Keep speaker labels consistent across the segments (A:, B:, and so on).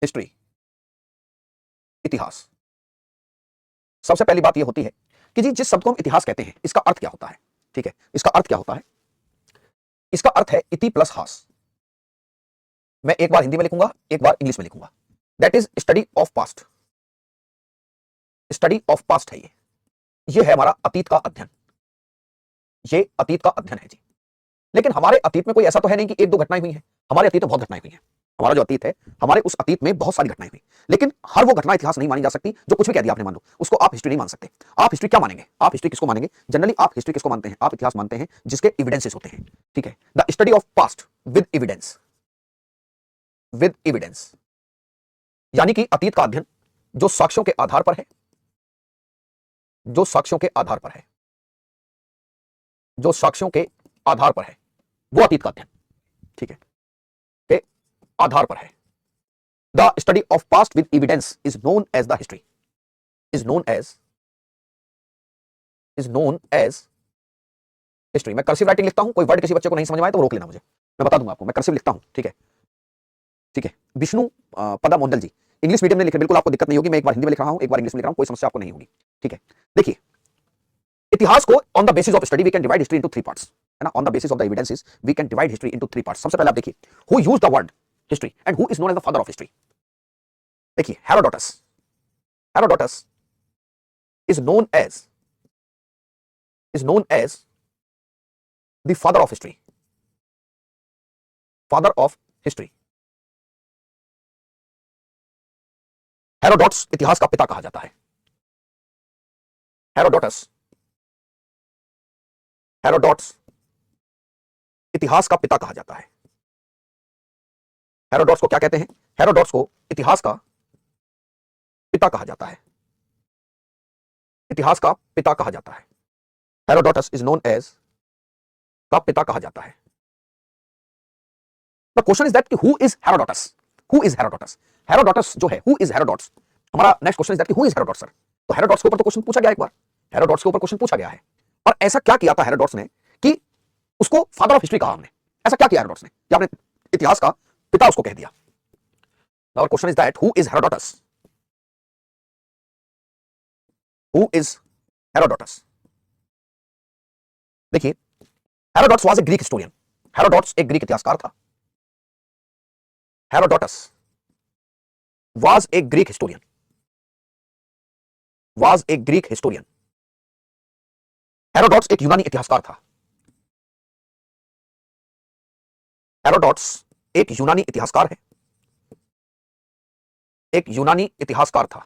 A: History, इतिहास। सबसे पहली बात यह होती है कि जी जिस शब्द को हम इतिहास कहते हैं इसका अर्थ क्या होता है। ठीक है, इसका अर्थ क्या होता है? इसका अर्थ है इति प्लस हास। मैं एक बार हिंदी में लिखूंगा, एक बार इंग्लिश में लिखूंगा। That is study of past. Study of past है ये है हमारा अतीत का अध्ययन। ये अतीत का अध्ययन है जी। लेकिन हमारे अतीत में कोई ऐसा तो है नहीं कि एक दो घटनाएं हुई हैं। हमारे अतीत में बहुत घटनाएं हुई हैं। हमारा जो अतीत है, हमारे उस अतीत में बहुत सारी घटनाएं हुई। लेकिन हर वो घटना इतिहास नहीं मानी जा सकती। जो कुछ भी कह दिया आपने मान लो, उसको आप हिस्ट्री नहीं मान सकते। आप हिस्ट्री क्या मानेंगे? आप हिस्ट्री किसको मानेंगे? जनरली आप हिस्ट्री किसको मानते हैं? आप इतिहास मानते हैं जिसके एविडेंसेस होते हैं। ठीक है, the study of past with evidence. With evidence यानी कि अतीत का अध्ययन जो साक्ष्यों के आधार पर है। जो साक्ष्यों के आधार पर है। जो साक्ष्यों के आधार पर है वो अतीत का अध्ययन। ठीक है, के आधार पर है। The study of past with evidence is known as the history. Is known as history. मैं कर्सिव राइटिंग लिखता हूं, कोई वर्ड किसी बच्चे को नहीं समझ में आए तो रोक लेना मुझे, मैं बता दूंगा आपको। मैं कर्सिव लिखता हूं। ठीक है, ठीक है। विष्णु पदा मोंडल जी इंग्लिश मीडियम में लिखे, बिल्कुल आपको दिक्कत नहीं होगी। मैं एक बार हिंदी में लिख रहा हूं, एक बार इंग्लिश में लिख रहा हूं, कोई समस्या आपको नहीं होगी। ठीक है, देखिए इतिहास को on the basis of study we can divide history into three parts, है ना। On the basis of the evidences we can divide history into three parts. सबसे पहले आप देखिए who used the word history and who is known as the father of history. देखिए Herodotus. Herodotus is known as the father of history. Father of history. Herodotus इतिहास का पिता कहा जाता है। हेरोडोटस हेरोडोट्स इतिहास का पिता कहा जाता है। हेरोडोट्स को क्या कहते हैं? हेरोडोट्स को इतिहास का पिता कहा जाता है। इतिहास का पिता कहा जाता है। हेरोडोटस इज नोन एज का पिता कहा जाता है। The question is that who is Herodotus? Who is Herodotus? Herodotus जो है, हु इज हेरोडोट्स? हमारा next question is that who is Herodotus sir? तो हेरोडोट्स के ऊपर तो क्वेश्चन पूछा गया एक बार। हेरोडोट्स के ऊपर क्वेश्चन पूछा गया है और ऐसा क्या किया था हेरोडोट्स ने कि उसको फादर ऑफ हिस्ट्री कहा हमने? ऐसा क्या किया हेरोडोट्स ने कि आपने इतिहास का पिता उसको कह दिया? और question is that who is Herodotus? Who is Herodotus? देखिए Herodotus was a Greek historian. Herodotus एक ग्रीक इतिहासकार था। Herodotus was a Greek historian. Was a Greek historian. Herodotus एक यूनानी इतिहासकार था। हेरोडोटस एक यूनानी इतिहासकार है। एक यूनानी इतिहासकार था।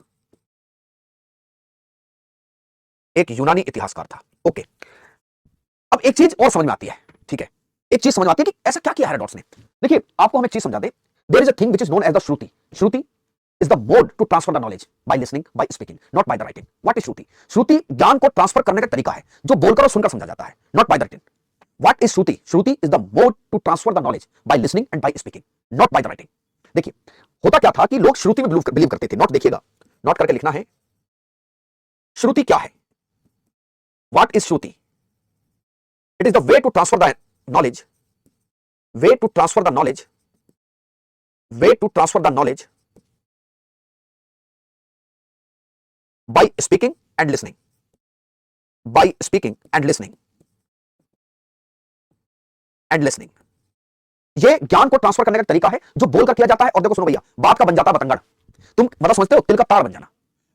A: एक यूनानी इतिहासकार था। ओके, अब एक चीज और समझ में आती है। ठीक है, एक चीज समझ में आती है कि ऐसा क्या किया हेरोडोटस ने। देखिए आपको हम एक चीज समझा दे। There is a thing which is known as the shruti. Shruti is the mode to transfer the knowledge by listening, by speaking, not by the writing. What is श्रुति? श्रुति ज्ञान को ट्रांसफर करने का तरीका है जो बोलकर और सुनकर समझा जाता है, not by the writing. What is Shruti? Shruti is the mode to transfer the knowledge by listening and by speaking, not by the writing. देखिए होता क्या था कि लोग श्रुति में बिलीव करते थे। नोट देखिएगा, नोट करके लिखना है। श्रुति क्या है? What is Shruti? It is the way to transfer the knowledge, way to transfer the knowledge, way to transfer the knowledge by speaking and listening. By speaking and listening. And listening. ये ज्ञान को transfer करने का तरीका है जो बोलकर किया जाता है। और देखो सुनो भैया, बात का बन जाता है बतंगड़। तुम मतलब समझते हो तिल का तार बन जाना,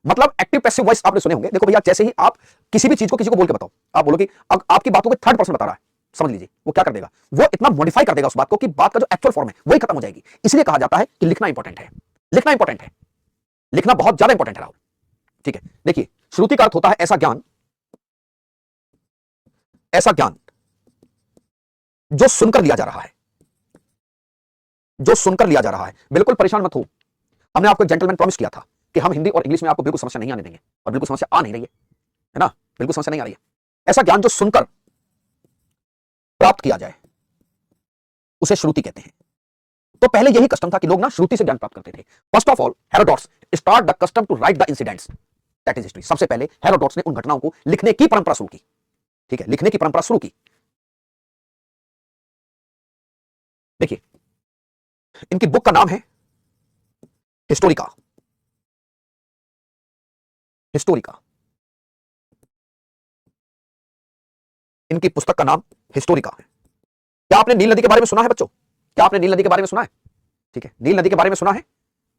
A: मतलब एक्टिव पैसिव वॉइस आपने सुने होंगे। देखो भैया, जैसे ही आप किसी भी चीज को किसी को बोल के बताओ, आप बोलो कि आपकी बातों को थर्ड पर्सन बता रहा है, समझ लीजिए वो क्या कर देगा, वो इतना मॉडिफाई कर देगा उस बात को कि बात का जो एक्चुअल फॉर्म है वही खत्म हो जाएगी। इसलिए कहा जाता है कि लिखना इंपॉर्टेंट है। लिखना इंपॉर्टेंट है, लिखना बहुत ज्यादा इंपॉर्टेंट है राहुल। ठीक है, देखिए श्रुति का अर्थ होता है ऐसा ज्ञान, ऐसा ज्ञान जो सुनकर लिया जा रहा है, जो सुनकर लिया जा रहा है। बिल्कुल परेशान मत हो, हमने आपको एक जेंटलमैन प्रॉमिस किया था कि हम हिंदी और इंग्लिश में आपको बिल्कुल समस्या नहीं आने देंगे, और बिल्कुल समस्या आ नहीं रही है ना, बिल्कुल समस्या नहीं आ रही है। ऐसा ज्ञान जो सुनकर प्राप्त किया जाए उसे श्रुति कहते हैं। तो पहले यही कस्टम था कि लोग ना श्रुति से ज्ञान प्राप्त करते थे। First of all Herodotus start the custom to write the incidents, that is history. सबसे पहले हेरोडोट्स ने उन घटनाओं को लिखने की परंपरा शुरू की। ठीक है, लिखने की परंपरा शुरू की। देखिए इनकी बुक का नाम है हिस्टोरिका, हिस्टोरिका, इनकी पुस्तक का नाम हिस्टोरिका है। क्या आपने नील नदी के बारे में सुना है बच्चों? क्या आपने नील नदी के बारे में सुना है? ठीक है, नील नदी के बारे में सुना है।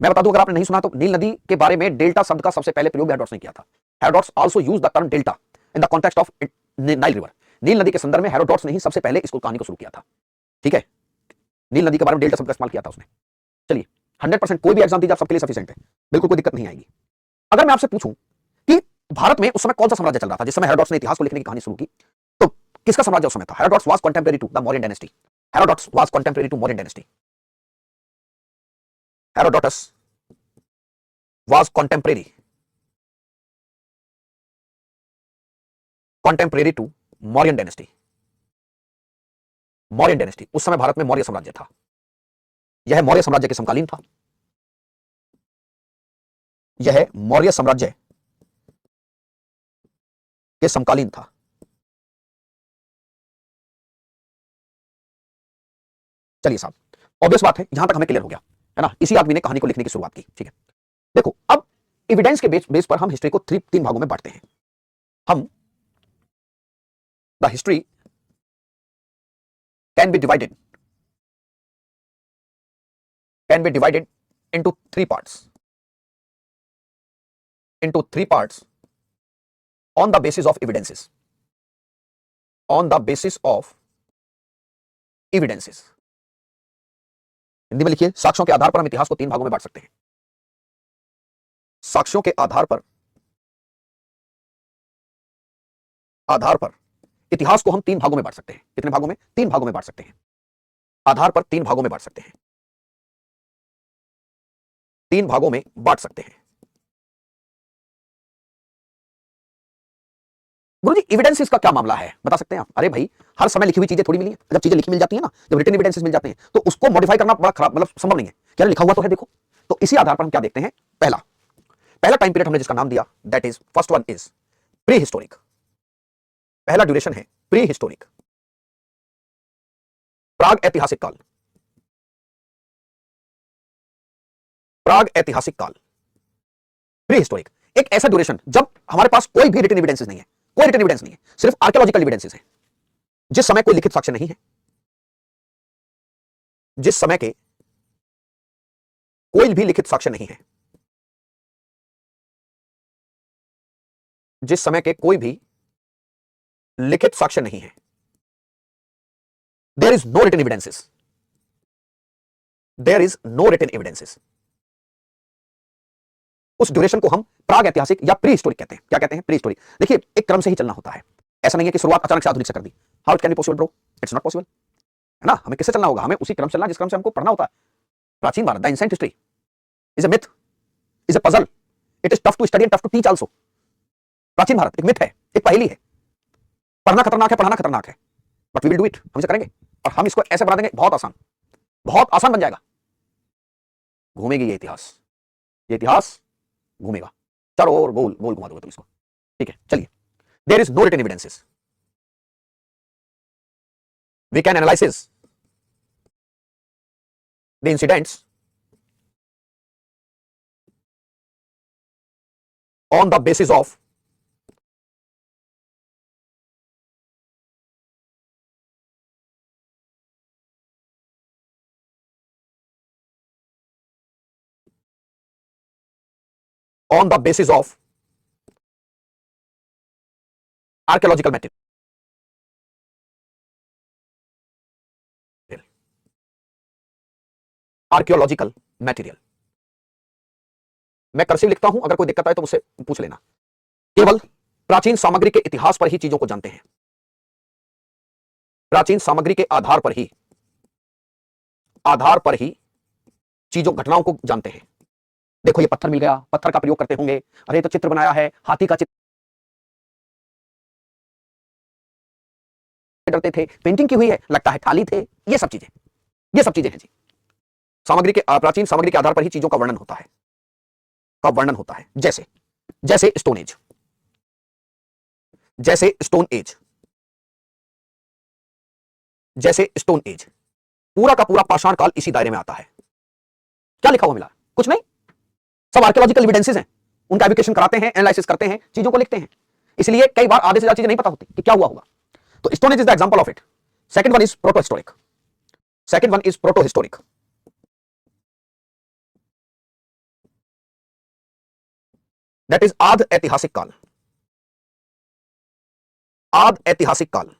A: मैं बता दूं अगर आपने नहीं सुना तो, नील नदी के बारे में डेल्टा शब्द का सबसे पहले प्रयोग हेरोडोटस ने किया था। Herodotus also used the term delta in the context of Nile river. नील नदी के संदर्भ में हेरोडोटस ने ही सबसे पहले इसको कहानी को शुरू किया था। ठीक है, नील नदी के बारे में डेल्टा शब्द का इस्तेमाल किया था उसने। चलिए 100% कोई भी एग्जाम दीजिए आप सबके लिए सफिशिएंट है, बिल्कुल कोई दिक्कत नहीं आएगी। अगर मैं आपसे पूछूं कि भारत में उस समय कौन सा साम्राज्य चल रहा था जिस समय हेरोडोटस ने इतिहास को लिखने की कहानी शुरू की, तो किसका साम्राज्य उस समय था? Herodotus was contemporary to the Mauryan dynasty. Herodotus was contemporary to Mauryan dynasty. Herodotus was contemporary to Mauryan dynasty. Mauryan dynasty, उस समय भारत में मौर्य साम्राज्य था। यह मौर्य साम्राज्य के समकालीन था। यह मौर्य साम्राज्य के समकालीन था। चलिए साहब, ऑब्वियस बात है, यहां तक हमें क्लियर हो गया है ना। इसी आदमी ने कहानी को लिखने की शुरुआत की। ठीक है, देखो अब एविडेंस के बेस पर हम हिस्ट्री को तीन भागों में बांटते हैं। हम the history can be divided into three parts on the basis of evidences. Hindi में लिखिए, साक्ष्यों के आधार पर हम इतिहास को तीन भागों में बांट सकते हैं। साक्ष्यों के आधार पर इतिहास को हम तीन भागों में बांट सकते हैं। कितने भागों में? तीन भागों में बांट सकते हैं। आधार पर तीन भागों में बांट सकते हैं। तीन भागों में बांट सकते हैं। गुरुजी एविडेंसेस का क्या मामला है, बता सकते हैं आप? अरे भाई, हर समय लिखी हुई चीजें थोड़ी मिली है। जब चीजें लिखी मिल जाती है ना, जब रिटन एविडेंसेस मिल जाते हैं, तो उसको मॉडिफाई करना बड़ा खराब, मतलब संभव नहीं है। क्या लिखा हुआ तो है, देखो। तो इसी आधार पर हम क्या देखते हैं? पहला टाइम पीरियड हमने जिसका नाम दिया, that is first one is pre historic. पहला ड्यूरेशन है प्री हिस्टोरिक, प्राग ऐतिहासिक काल। प्राग ऐतिहासिक काल, प्री हिस्टोरिक, एक ऐसा ड्यूरेशन जब हमारे पास कोई भी रिटन एविडेंसेस नहीं है, कोई रिटन एविडेंस नहीं है, सिर्फ आर्कियोलॉजिकल एविडेंसेस है। जिस समय कोई लिखित साक्ष्य नहीं है, जिस समय के कोई भी लिखित साक्ष्य नहीं है, जिस समय के कोई भी लिखित साक्ष्य नहीं है, there is no written evidences, there is no written evidences, उस ड्यूरेशन को हम प्राग ऐतिहासिक या प्री हिस्टोरिक कहते हैं। क्या कहते हैं? Pre historic. देखिए, एक क्रम से ही चलना होता है, ऐसा नहीं है कि शुरुआत अचानक से आधुनिक से कर दी। How it can be possible bro? It's not possible, है ना। हमें किससे चलना होगा? हमें उसी क्रम से चलना जिस क्रम से हमको पढ़ना होता है। प्राचीन Bharat, the ancient history is a myth, is a puzzle, it is tough to study and tough to teach also. प्राचीन भारत एक मिथ है, एक पहेली है। पढ़ना खतरनाक है, पढ़ाना खतरनाक है, but we will do it. हम इसे करेंगे और हम इसको ऐसे बना देंगे, बहुत आसान बन जाएगा। घूमेगी ये इतिहास घूमेगा, चारों ओर गोल गोल घुमा दोगे तुम इसको। ठीक है, चलिए। There is no written evidences, we can analysis the incidents on the basis of archaeological material। Archaeological material, मैं कर्सिव लिखता हूं, अगर कोई दिक्कत आए तो मुझसे पूछ लेना। केवल प्राचीन सामग्री के इतिहास पर ही चीजों को जानते हैं, प्राचीन सामग्री के आधार पर ही चीजों घटनाओं को जानते हैं। देखो, ये पत्थर मिल गया, पत्थर का प्रयोग करते होंगे, अरे तो चित्र बनाया है, हाथी का चित्र करते थे, पेंटिंग की हुई है, लगता है थाली थे, ये सब चीजें हैं जी। प्राचीन सामग्री के आधार पर ही चीजों का वर्णन होता है। जैसे स्टोन एज, पूरा का पूरा पाषाण काल इसी दायरे में आता है। क्या लिखा हुआ मिला? कुछ नहीं, सब आर्कियोलॉजिकल एविडेंसेस हैं, उनका एविकेशन कराते हैं, एनालिसिस करते हैं, चीजों को लिखते हैं। इसलिए कई बार आधे से ज्यादा चीजें नहीं पता होती कि क्या हुआ होगा। तो stone age is the example of it. Second one is proto historic. Second one is proto historic. That is आध ऐतिहासिक काल। आध ऐतिहासिक काल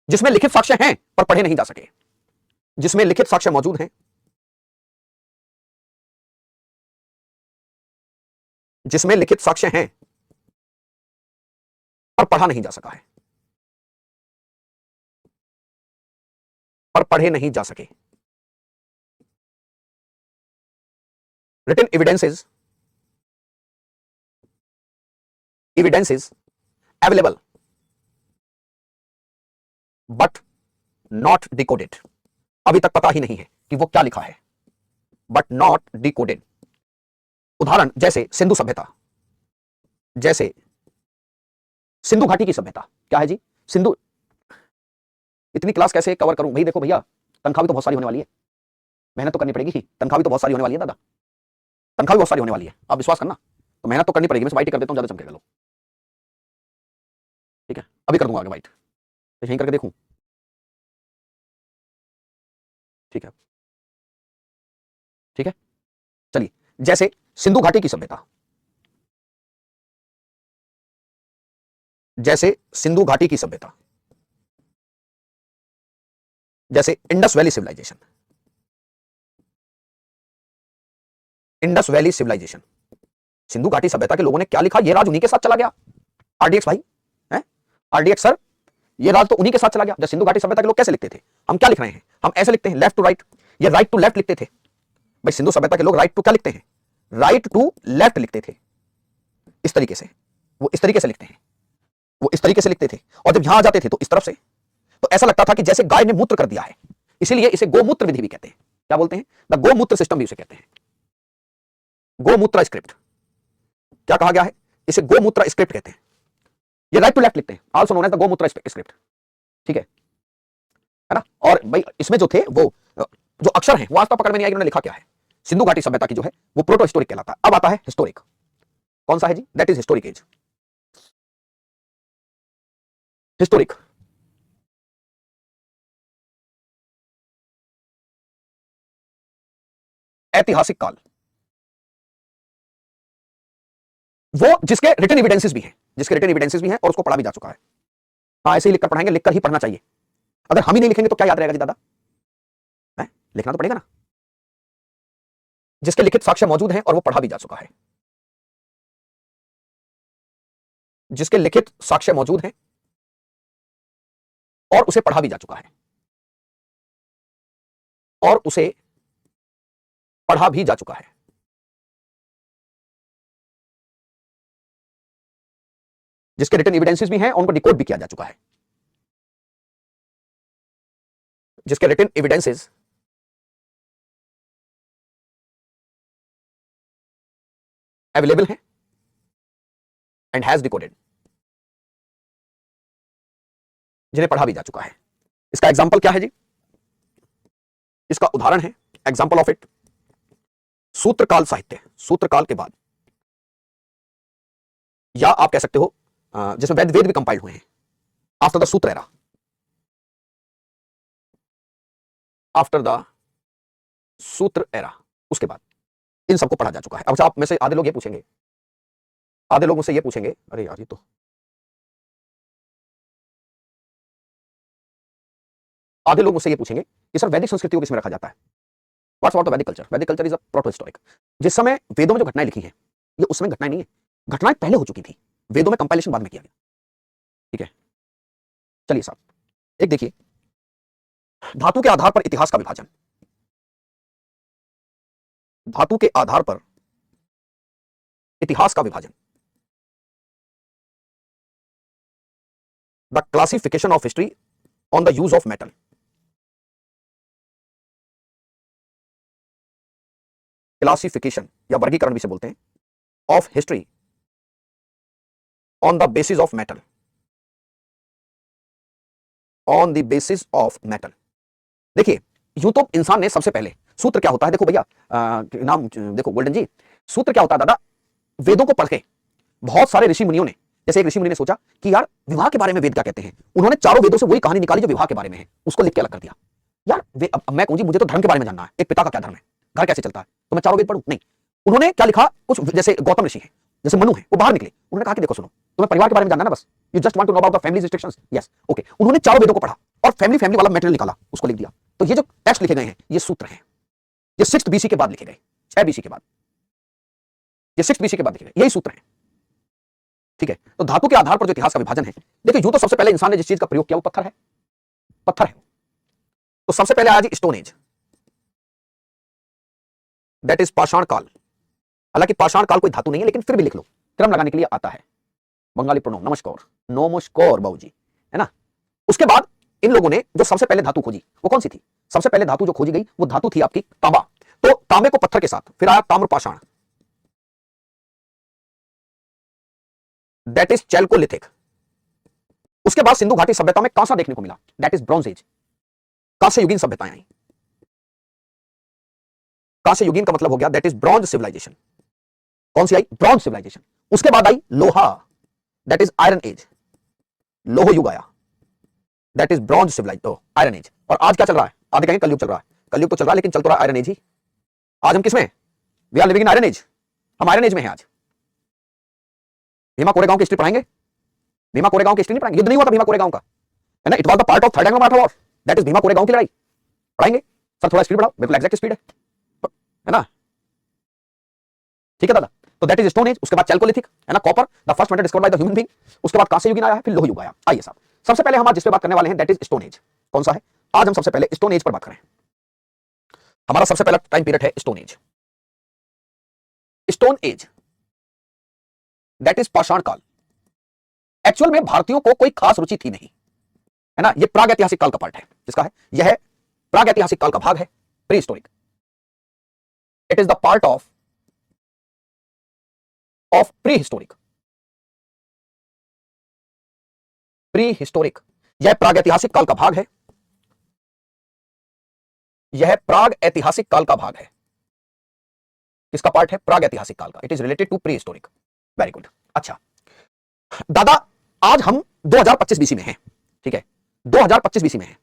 A: जिसमें लिखित साक्ष्य हैं पर पढ़े नहीं जा सके, जिसमें लिखित साक्ष्य मौजूद हैं, जिसमें लिखित साक्ष्य हैं पर पढ़ा नहीं जा सका है, पर पढ़े नहीं जा सके। Written evidences, evidences available but not decoded. अभी तक पता ही नहीं है कि वो क्या लिखा है, बट नॉट डिकोडेड। उदाहरण जैसे सिंधु सभ्यता, जैसे सिंधु घाटी की सभ्यता। क्या है जी? सिंधु। इतनी क्लास कैसे कवर करूं भाई? देखो भैया, तनख्वाह भी तो बहुत सारी होने वाली है, मेहनत तो करनी पड़ेगी ही। तनख्वाह भी तो बहुत सारी होने वाली है दादा, तनख्वाह भी बहुत सारी होने वाली है, आप विश्वास करना। तो मेहनत तो करनी पड़ेगी। मैं वाइट कर देता हूं, ज्यादा चमकेगा लो। ठीक है, अभी कर दूंगा आगे वाइट, तो यहीं करके देखूं। ठीक है, ठीक है, चलिए। जैसे सिंधु घाटी की सभ्यता, जैसे सिंधु घाटी की सभ्यता, जैसे Indus valley civilisation, Indus valley civilisation. Sindhu घाटी सभ्यता के लोगों ने क्या लिखा, ये राज उन्हीं के साथ चला गया। आरडीएक्स भाई हैं, आरडीएक्स सर, ये राज तो उन्हीं के साथ चला गया। जब सिंधु घाटी सभ्यता के लोग कैसे लिखते थे, हम क्या लिख रहे हैं, हम ऐसे लिखते हैं लेफ्ट टू राइट, ये राइट टू लेफ्ट लिखते थे। भाई सिंधु सभ्यता के लोग राइट टू क्या लिखते हैं, राइट टू लेफ्ट लिखते थे। इस तरीके से, वो इस तरीके से लिखते हैं, वो इस तरीके से लिखते थे। और जब यहां आ जाते थे तो इस तरफ से, तो ऐसा लगता था कि जैसे गाय ने मूत्र कर दिया है। इसीलिए इसे गोमूत्र विधि भी कहते हैं। क्या बोलते हैं? द गोमूत्र सिस्टम भी उसे कहते हैं, गोमूत्र स्क्रिप्ट। क्या कहा गया है? इसे गोमूत्र स्क्रिप्ट कहते हैं। ये राइट टू लेफ्ट लिखते हैं, आल्सो नोन एज द गोमूत्र स्क्रिप्ट। ठीक है ना? और भाई इसमें जो थे वो जो अक्षर हैं वो आज तक पकड़ में नहीं आएगी उन्होंने लिखा क्या है। सिंधु घाटी सभ्यता की जो है वो प्रोटो हिस्टोरिक कहलाता है। अब आता है हिस्टोरिक। कौन सा है जी? That is historic age. Historic ऐतिहासिक काल, वो जिसके रिटन एविडेंसेस भी हैं, जिसके रिटन एविडेंसेस भी हैं और उसको पढ़ा भी जा चुका है। हाँ, ऐसे ही लिखकर पढ़ाएंगे, लिखकर ही पढ़ना चाहिए। अगर हम ही नहीं लिखेंगे तो क्या याद रहेगा जी दादा? है? लिखना तो पड़ेगा ना। जिसके लिखित साक्ष्य मौजूद हैं और वो पढ़ा भी जा चुका है, जिसके लिखित साक्ष्य मौजूद हैं और उसे पढ़ा भी जा चुका है, और उसे पढ़ा भी जा चुका है। जिसके रिटन एविडेंसेस भी हैं और उनको डिकोड भी किया जा चुका है, जिसके रिटन एविडेंसेस अवेलेबल हैं एंड हैज डिकोडेड, जिन्हें पढ़ा भी जा चुका है। इसका एग्जाम्पल क्या है जी? इसका उदाहरण है, एग्जाम्पल ऑफ इट, सूत्रकाल साहित्य। सूत्रकाल के बाद, या आप कह सकते हो जिसमें वेद वेद भी कंपाइल्ड हुए हैं आफ्टर द सूत्र एरा, आफ्टर द सूत्र एरा, उसके बाद इन सबको पढ़ा जा चुका है। अब आप में से आधे लोग ये पूछेंगे, आधे लोग मुझसे ये पूछेंगे, अरे यार ये तो, आधे लोग मुझसे ये पूछेंगे कि सर वैदिक संस्कृति को किसमें रखा जाता है? व्हाट्स अबाउट द वैदिक कल्चर? वैदिक culture is a proto historic. जिस समय वेदों में जो घटनाएं लिखी हैं, ये उस समय घटनाएं नहीं है, घटनाएं पहले हो चुकी थी, वेदों में कंपाइलेशन बाद में किया गया। ठीक है, चलिए साहब, एक देखिए, धातु के आधार पर इतिहास का विभाजन। धातु के आधार पर इतिहास का विभाजन, the classification of history on the use of metal. Classification या वर्गीकरण भी से बोलते हैं, of history on the basis of metal, on the basis of metal. देखिए यूं तो इंसान ने सबसे पहले, सूत्र क्या होता है देखो भैया, नाम देखो गोल्डन जी, सूत्र क्या होता है दादा, वेदों को पढ़ के बहुत सारे ऋषि मुनियों ने, जैसे एक ऋषि मुनि ने सोचा कि यार विवाह के बारे में वेद क्या कहते हैं, उन्होंने चारों वेदों से वही कहानी निकाली जो विवाह के बारे में है, उसको लिख के अलग कर दिया। यार अब मैं कहूं जी मुझे तो धर्म के बारे में जानना है, एक पिता का क्या धर्म है, घर कैसे चलता है, तो मैं चारों वेद पढ़ूं? नहीं, उन्होंने क्या लिखा, कुछ जैसे गौतम ऋषि है, जैसे मनु है, वो बाहर निकले, उन्होंने कहा कि देखो सुनो, तुम्हें परिवार के बारे में जानना है ना बस, you just want to know about the family restrictions, yes okay, उन्होंने चारों वेदों को पढ़ा और फैमिली फैमिली वाला मटेरियल निकाला, उसको लिख दिया। तो ये जो टेक्स्ट लिखे गए हैं ये सूत्र हैं, ये 6 बीसी के बाद लिखे गए, 6 बीसी के बाद, ये 6 बीसी के बाद लिखे गए, यही सूत्र हैं। ठीक है, तो धातु के आधार पर जो इतिहास का विभाजन है, देखिए यूं तो सबसे पहले इंसान ने जिस चीज का प्रयोग किया वो पत्थर है, पत्थर है। तो सबसे पहले आया जी स्टोन एज, दैट इज पाषाण काल। हालांकि पाषाण काल कोई धातु नहीं है, लेकिन फिर भी लिख लो, क्रम लगाने के लिए आता है। बंगाली प्रोनाउन नमस्कार, नमस्कार बाबूजी, है ना। उसके बाद इन लोगों ने जो सबसे पहले धातु खोजी वो कौन सी थी, सबसे पहले धातु जो खोजी गई वो धातु थी आपकी तांबा। तो तांबे को पत्थर के साथ, फिर आया ताम्र पाषाण, दैट इज चैल्कोलिथिक। उसके बाद सिंधु घाटी सभ्यता में कांसा देखने को मिला, दैट इज ब्रॉन्ज एज, कांस्य युगीन सभ्यताएं आई। कांस्य युगीन का मतलब हो गया दैट इज ब्रॉन्ज सिविलाइजेशन। कौन सी आई, ब्रॉन्ज सिविलाइजेशन। उसके बाद आई लोहा, दैट इज आयरन एज, लोह युग आया, that is bronze civilisation, iron age. और आज क्या चल रहा है, आधे कहेंगे कलयुग चल रहा है, कलयुग तो चल रहा है लेकिन चल तो रहा है आयरन एज ही। आज हम किसमें, we are living in iron age, हम आयरन एज में हैं आज। भीमा कोरेगांव की हिस्ट्री पढ़ाएंगे, भीमा कोरेगांव की हिस्ट्री नहीं पढ़ाएंगे, युद्ध नहीं हुआ था भीमा कोरेगांव का, है ना, it was the part of third Anglo marathon war, that is Bhima Koregaon की लड़ाई, पढ़ाएंगे। सर थोड़ा स्पीड बढ़ाओ, बिल्कुल एग्जैक्ट स्पीड है ना, ठीक है दादा। तो दैट इज स्टोन एज। उसके बाद चैल्कोलिथिक, है ना, copper, the first metal discovered by the human being. उसके बाद कांस्य युगीन आया है, फिर लोह युग आया। आइए साहब, सबसे पहले हम आज जिस पे बात करने वाले हैं दैट इज स्टोन एज। कौन सा है, आज हम सबसे पहले स्टोन एज पर बात करें। हमारा सबसे पहला टाइम पीरियड है stone age. Stone age that is पाषाण काल। एक्चुअल में भारतीयों को कोई खास रुचि थी नहीं, है ना, ये प्राग ऐतिहासिक काल का पार्ट है, जिसका है यह प्राग ऐतिहासिक काल का भाग है, pre historic. It is the part of pre historic, pre historic, यह प्राग ऐतिहासिक काल का भाग है, यह प्राग ऐतिहासिक काल का भाग है। किसका पार्ट है, प्राग ऐतिहासिक काल का। It is related to prehistoric, very good. अच्छा दादा, आज हम 2025 बीसी में हैं, ठीक है, 2025 बीसी में हैं।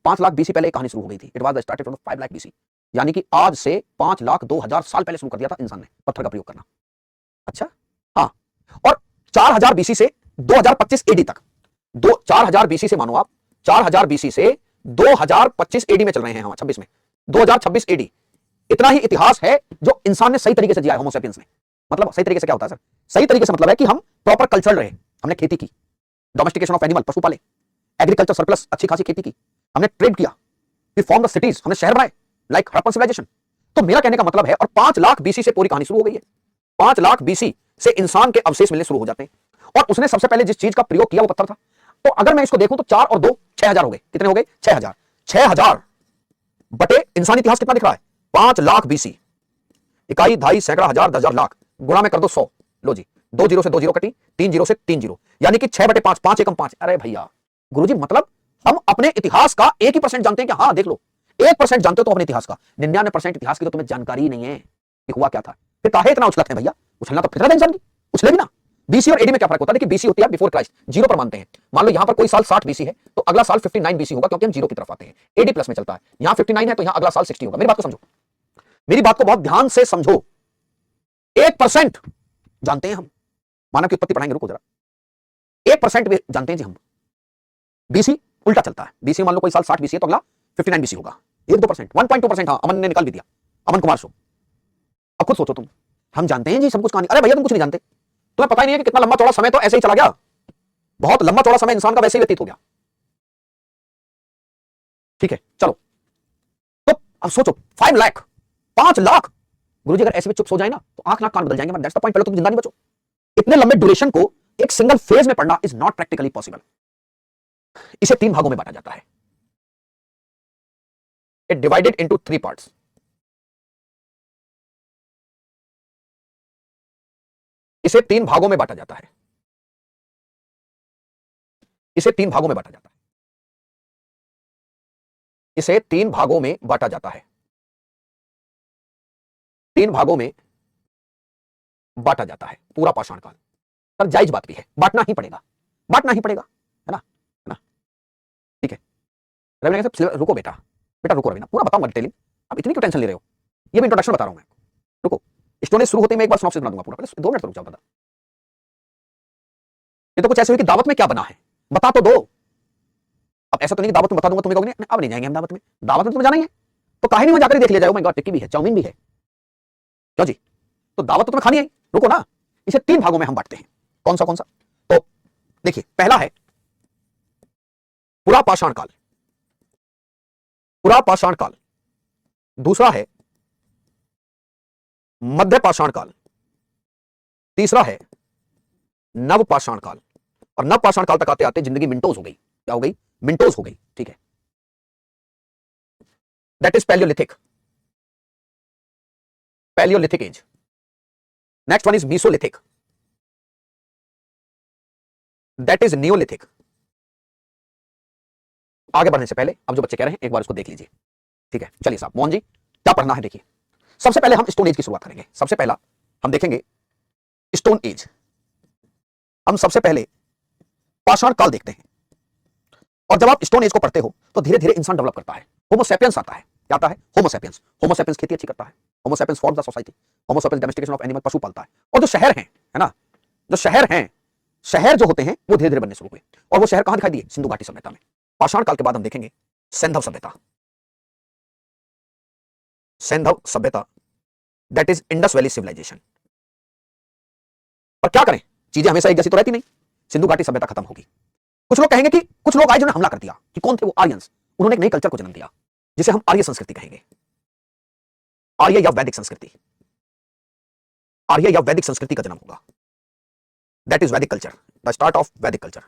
A: 5 लाख बीसी पहले एक कहानी शुरू हो गई थी, it was started from 5 lakh BC, यानी कि आज से 5 लाख 2000 साल पहले शुरू कर दिया था इंसान ने पत्थर का प्रयोग करना। अच्छा हाँ, और 4000 बीसी से 2025 एडी तक, 4000 बीसी से मानो आप 4000 बीसी से 2025 एडी में चल रहे हैं हम, 26 में 2026 एडी, इतना ही इतिहास है जो इंसान ने सही तरीके से जिया है, होमो सेपियंस ने। मतलब सही तरीके से क्या होता है सर, सही तरीके से मतलब है कि हम प्रॉपर कल्चर रहे, हमने खेती की, डोमेस्टिकेशन ऑफ एनिमल, पशु पाले, एग्रीकल्चर सरप्लस, अच्छी खासी खेती की, हमने ट्रेड किया, वी फॉर्म द सिटीज, हमने शहर बनाए लाइक हड़प्पन सिविलाइजेशन। तो मेरा कहने का मतलब है, और 5 लाख बीसी से पूरी कहानी शुरू हो गई है। 5 लाख बीसी से इंसान के अवशेष मिलने शुरू हो जाते हैं, और उसने सबसे पहले जिस चीज का प्रयोग किया वो पत्थर था। तो अगर मैं इसको देखूं तो 4 और 2 6000 हो गए, कितने हो गए, 6000। 6000 बटे इंसानी इतिहास कितना दिख रहा है, 5 लाख बीसी, इकाई, ढाई, सैकड़ा, हजार, 10,000, लाख, गुणा में कर दो 100, लो जी, 2 जीरो से 2 जीरो कटी, 3 जीरो से 3 जीरो, यानी कि 6 बटे 5, 5 एकम 5। अरे भैया गुरुजी, मतलब हम अपने इतिहास का 1% जानते हैं क्या, हाँ देख लो, 1% जानते हो तो अपने इतिहास का, 99% इतिहास की तो तुम्हें जानकारी ही नहीं है कि हुआ क्या था। फिर काहे इतना उछलते हैं भैया, उछलना तो फितरत है इंसान की, उछले भी ना। बीसी और एडी में क्या फर्क होता है, देखिए बीसी होती है बिफोर क्राइस्ट, जीरो पर मानते हैं। मान लो यहां पर कोई साल 60 बीसी है तो अगला साल 59 बीसी होगा, क्योंकि हम जीरो की तरफ आते हैं। एडी प्लस में चलता है, यहां 59 है तो यहां अगला साल 60 होगा। मेरी बात को समझो, मेरी बात को बहुत ध्यान से समझो, 1% जानते हैं हम, मानव की उत्पत्ति पढ़ाएंगे, रुको जरा, 1% जानते हैं जी हम। बीसी उल्टा चलता है, बीसी मान लो कोई साल 60 बीसी है तो अगला 59 बीसी होगा, 1-2%, 1.2%। हाँ, अमन ने निकाल भी दिया, अमन कुमार शो। अब खुद सोचो तुम, हम जानते हैं जी सब कुछ कहानी, अरे भैया तुम कुछ नहीं जानते, तुम्हें पता ही नहीं है कि कितना लंबा चौड़ा समय तो ऐसे ही चला गया, बहुत लंबा चौड़ा समय इंसान का वैसे ही व्यतीत हो गया। ठीक है चलो, तो अब सोचो 5 लाख, 5 लाख गुरुजी अगर ऐसे में चुप सो जाए ना तो आंख नाक कान बदल जाएंगे, दैट्स द पॉइंट। पहले तुम जिंदा नहीं बचो, इतने लंबे ड्यूरेशन को एक सिंगल फेज में पढ़ना इज नॉट प्रैक्टिकली पॉसिबल। इसे 3 भागों में बांटा जाता है, इट डिवाइडेड इनटू 3 पार्ट्स। इसे 3 भागों में बांटा जाता है, इसे 3 भागों में बांटा जाता है। इसे 3 भागों में बांटा जाता है, 3 भागों में बांटा जाता है पूरा पाषाण काल। पर जायज बात भी है, बांटना ही पड़ेगा, बांटना ही पड़ेगा, है ना, है ना। ठीक है, रवि ने कहा रुको बेटा, बेटा रुको रवीना, पूरा बताऊंगा डिटेलिंग, अब इतनी क्यों टेंशन ले रहे हो, ये भी इंट्रोडक्शन बता रहा हूं मैं। रुको, स्टोरी शुरू होते ही मैं एक बार सिनॉप्सिस बना दूंगा पूरा, पहले 2 मिनट रुक जाओ। बता, ये तो कुछ ऐसे हुई कि दावत में क्या बना है बता तो दो। अब ऐसा तो नहीं कि दावत में बता दूंगा तुम्हें कहोगे अब नहीं जाएंगे हम दावत में, दावत में तुम्हें जाना ही है तो कहानी में जाकर देख लिया जाए, ओ माय गॉड टिक्की भी है, चाउमीन भी है, क्यों जी, तो दावत तो तुम्हें खानी है। रुको ना, इसे 3 भागों में हम बांटते हैं, कौन सा कौन सा, तो देखिए पहला है पूरा पाषाण काल, पूरा पाषाण काल, दूसरा है मध्य पाषाण काल, तीसरा है नव पाषाण काल। और नव पाषाण काल तक आते आते जिंदगी मिनटोज हो गई, क्या हो गई, मिनटोज हो गई। ठीक है, that is palaeolithic, palaeolithic age. Next one is mesolithic, that is neolithic. आगे बढ़ने से पहले अब जो बच्चे कह रहे हैं एक बार उसको देख लीजिए। ठीक है, चलिए साहब मोहन जी क्या पढ़ना है देखिए। सबसे पहले हम स्टोन एज की शुरुआत करेंगे। सबसे पहला हम देखेंगे स्टोन एज, हम सबसे पहले पाषाण काल देखते हैं। और जब आप स्टोन एज को पढ़ते हो तो धीरे धीरे इंसान डेवलप करता है, होमो सैपियंस आता है। क्या आता है, होमो सैपियंस। होमो सैपियंस खेती अच्छी करता है, homo sapiens forms the society, homo sapiens domestication of animal, पशु पालता है। और जो शहर हैं, है ना, जो शहर हैं, शहर जो होते हैं वो धीरे धीरे बनने शुरू हुए। और वो शहर कहां दिखाई दिए, सिंधु घाटी सभ्यता में। पाषाण काल के बाद हम देखेंगे सैंधव सभ्यता, सैंधव सभ्यता, that is Indus valley civilisation. पर क्या करें, चीजें हमेशा एक जैसी तो रहती नहीं, सिंधु घाटी सभ्यता खत्म होगी। कुछ लोग कहेंगे कि कुछ लोग आए जिन्होंने हमला कर दिया, कि कौन थे वो, आर्यंस। उन्होंने एक नई कल्चर को जन्म दिया जिसे हम आर्य संस्कृति कहेंगे, आर्य या वैदिक संस्कृति, आर्य या वैदिक संस्कृति का जन्म होगा। दैट इज वैदिक कल्चर, द स्टार्ट ऑफ वैदिक कल्चर।